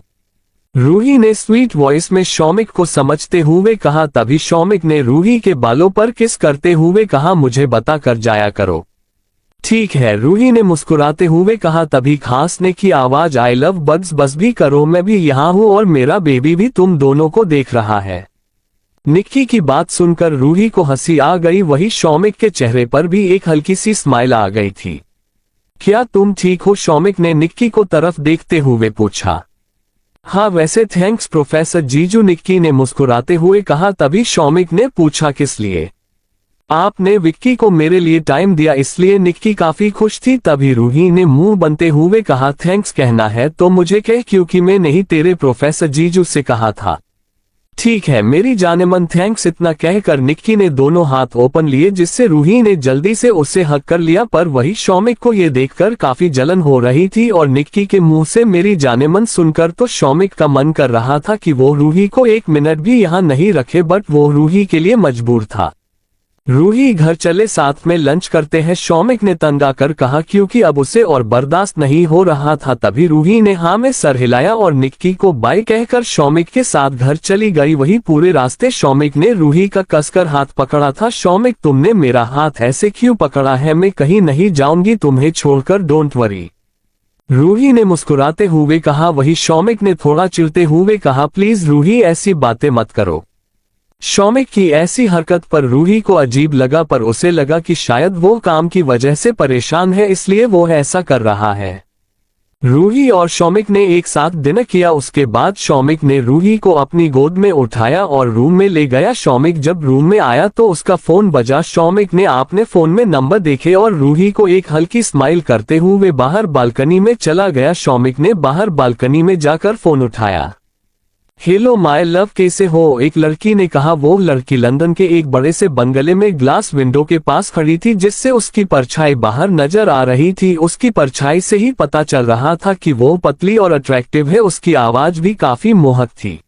रूही ने स्वीट वॉइस में शौमिक को समझते हुए कहा। तभी शौमिक ने रूही के बालों पर किस करते हुए कहा, मुझे बता कर जाया करो। ठीक है, रूही ने मुस्कुराते हुए कहा। तभी खांसने की आवाज, आई लव बग्स, बस भी करो, मैं भी यहाँ हूँ और मेरा बेबी भी तुम दोनों को देख रहा है। निक्की की बात सुनकर रूही को हंसी आ गई। वही शौमिक के चेहरे पर भी एक हल्की सी स्माइल आ गई थी। क्या तुम ठीक हो? शौमिक ने निक्की को तरफ देखते हुए पूछा। हाँ वैसे थैंक्स प्रोफेसर जीजू, निक्की ने मुस्कुराते हुए कहा। तभी शौमिक ने पूछा, किस लिए? आपने विक्की को मेरे लिए टाइम दिया इसलिए। निक्की काफी खुश थी। तभी रूही ने मुंह बनते हुए कहा, थैंक्स कहना है तो मुझे कह, क्योंकि मैं नहीं तेरे प्रोफेसर जीजू से कहा था। ठीक है मेरी जाने मन, थैंक्स। इतना कहकर निक्की ने दोनों हाथ ओपन लिए, जिससे रूही ने जल्दी से उसे हक कर लिया। पर वही शौमिक को ये देखकर काफी जलन हो रही थी और निक्की के मुंह से मेरी जाने मन सुनकर तो शौमिक का मन कर रहा था कि वो रूही को 1 मिनट भी यहाँ नहीं रखे, बट वो रूही के लिए मजबूर था। रूही घर चले, साथ में लंच करते हैं, शौमिक ने तंग आकर कहा, क्योंकि अब उसे और बर्दाश्त नहीं हो रहा था। तभी रूही ने हाँ में सर हिलाया और निक्की को बाय कहकर शौमिक के साथ घर चली गई। वही पूरे रास्ते शौमिक ने रूही का कसकर हाथ पकड़ा था। शौमिक तुमने मेरा हाथ ऐसे क्यों पकड़ा है? मैं कहीं नहीं जाऊंगी तुम्हें छोड़कर, डोंट वरी, रूही ने मुस्कुराते हुए कहा। वही शौमिक ने थोड़ा चिढ़ते हुए कहा, प्लीज रूही ऐसी बातें मत करो। शौमिक की ऐसी हरकत पर रूही को अजीब लगा, पर उसे लगा कि शायद वो काम की वजह से परेशान है, इसलिए वो ऐसा कर रहा है। रूही और शौमिक ने एक साथ डिनर किया। उसके बाद शौमिक ने रूही को अपनी गोद में उठाया और रूम में ले गया। शौमिक जब रूम में आया तो उसका फोन बजा। शौमिक ने अपने फोन में नंबर देखे और रूही को एक हल्की स्माइल करते हुए बाहर बालकनी में चला गया। शौमिक ने बाहर बालकनी में जाकर फोन उठाया। हेलो माय लव, कैसे हो? एक लड़की ने कहा। वो लड़की लंदन के एक बड़े से बंगले में ग्लास विंडो के पास खड़ी थी, जिससे उसकी परछाई बाहर नजर आ रही थी। उसकी परछाई से ही पता चल रहा था कि वो पतली और अट्रैक्टिव है। उसकी आवाज भी काफी मोहक थी।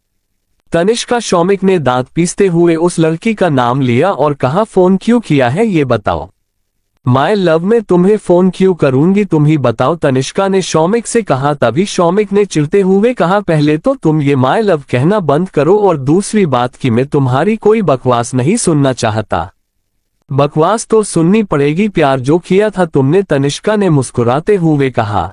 तनिष्का, शौमिक ने दांत पीसते हुए उस लड़की का नाम लिया और कहा, फोन क्यों किया है ये बताओ। माय लव मैं तुम्हें फोन क्यों करूंगी, तुम ही बताओ, तनिष्का ने शौमिक से कहा। तभी शौमिक ने चिढ़ते हुए कहा, पहले तो तुम ये माय लव कहना बंद करो, और दूसरी बात कि मैं तुम्हारी कोई बकवास नहीं सुनना चाहता। बकवास तो सुननी पड़ेगी, प्यार जो किया था तुमने, तनिष्का ने मुस्कुराते हुए कहा।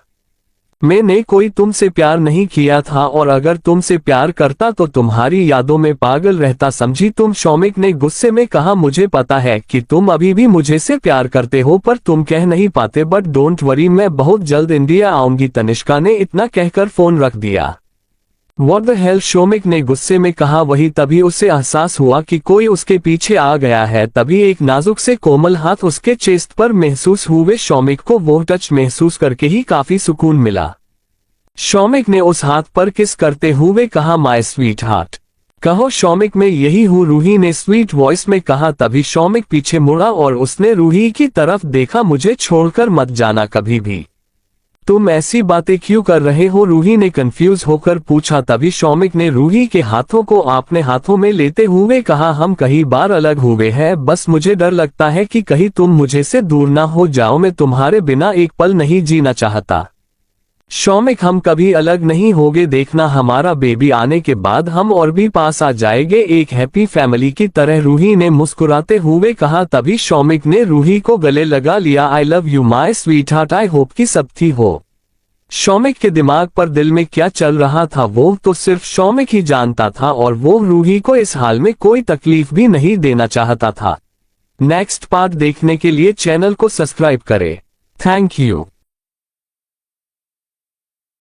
मैंने कोई तुमसे प्यार नहीं किया था, और अगर तुमसे प्यार करता तो तुम्हारी यादों में पागल रहता, समझी तुम। शौमिक ने गुस्से में कहा, मुझे पता है कि तुम अभी भी मुझे से प्यार करते हो, पर तुम कह नहीं पाते, बट डोंट वरी, मैं बहुत जल्द इंडिया आऊंगी। तनिष्का ने इतना कहकर फोन रख दिया। व्हाट द हेल, शौमिक ने गुस्से में कहा। वही तभी उसे एहसास हुआ कि कोई उसके पीछे आ गया है। तभी एक नाजुक से कोमल हाथ उसके चेस्ट पर महसूस हुए। शौमिक को वो टच महसूस करके ही काफी सुकून मिला। शौमिक ने उस हाथ पर किस करते हुए कहा, माय स्वीट हार्ट। कहो शौमिक, मैं यही हूँ, रूही ने स्वीट वॉइस में कहा। तभी शौमिक पीछे मुड़ा और उसने रूही की तरफ देखा। मुझे छोड़कर मत जाना कभी भी। तुम ऐसी बातें क्यों कर रहे हो, रूही ने कंफ्यूज होकर पूछा। तभी शौमिक ने रूही के हाथों को अपने हाथों में लेते हुए कहा, हम कई बार अलग हुए हैं, बस मुझे डर लगता है कि कहीं तुम मुझे से दूर ना हो जाओ, मैं तुम्हारे बिना एक पल नहीं जीना चाहता। शौमिक, हम कभी अलग नहीं होंगे, देखना हमारा बेबी आने के बाद हम और भी पास आ जाएंगे, एक हैप्पी फैमिली की तरह, रूही ने मुस्कुराते हुए कहा। तभी शौमिक ने रूही को गले लगा लिया। आई love you my sweet heart, I hope कि सब ठीक हो। शौमिक के दिमाग पर दिल में क्या चल रहा था वो तो सिर्फ शौमिक ही जानता था, और वो रूही को इस हाल में कोई तकलीफ भी नहीं देना चाहता था। नेक्स्ट पार्ट देखने के लिए चैनल को सब्सक्राइब करें। Thank you.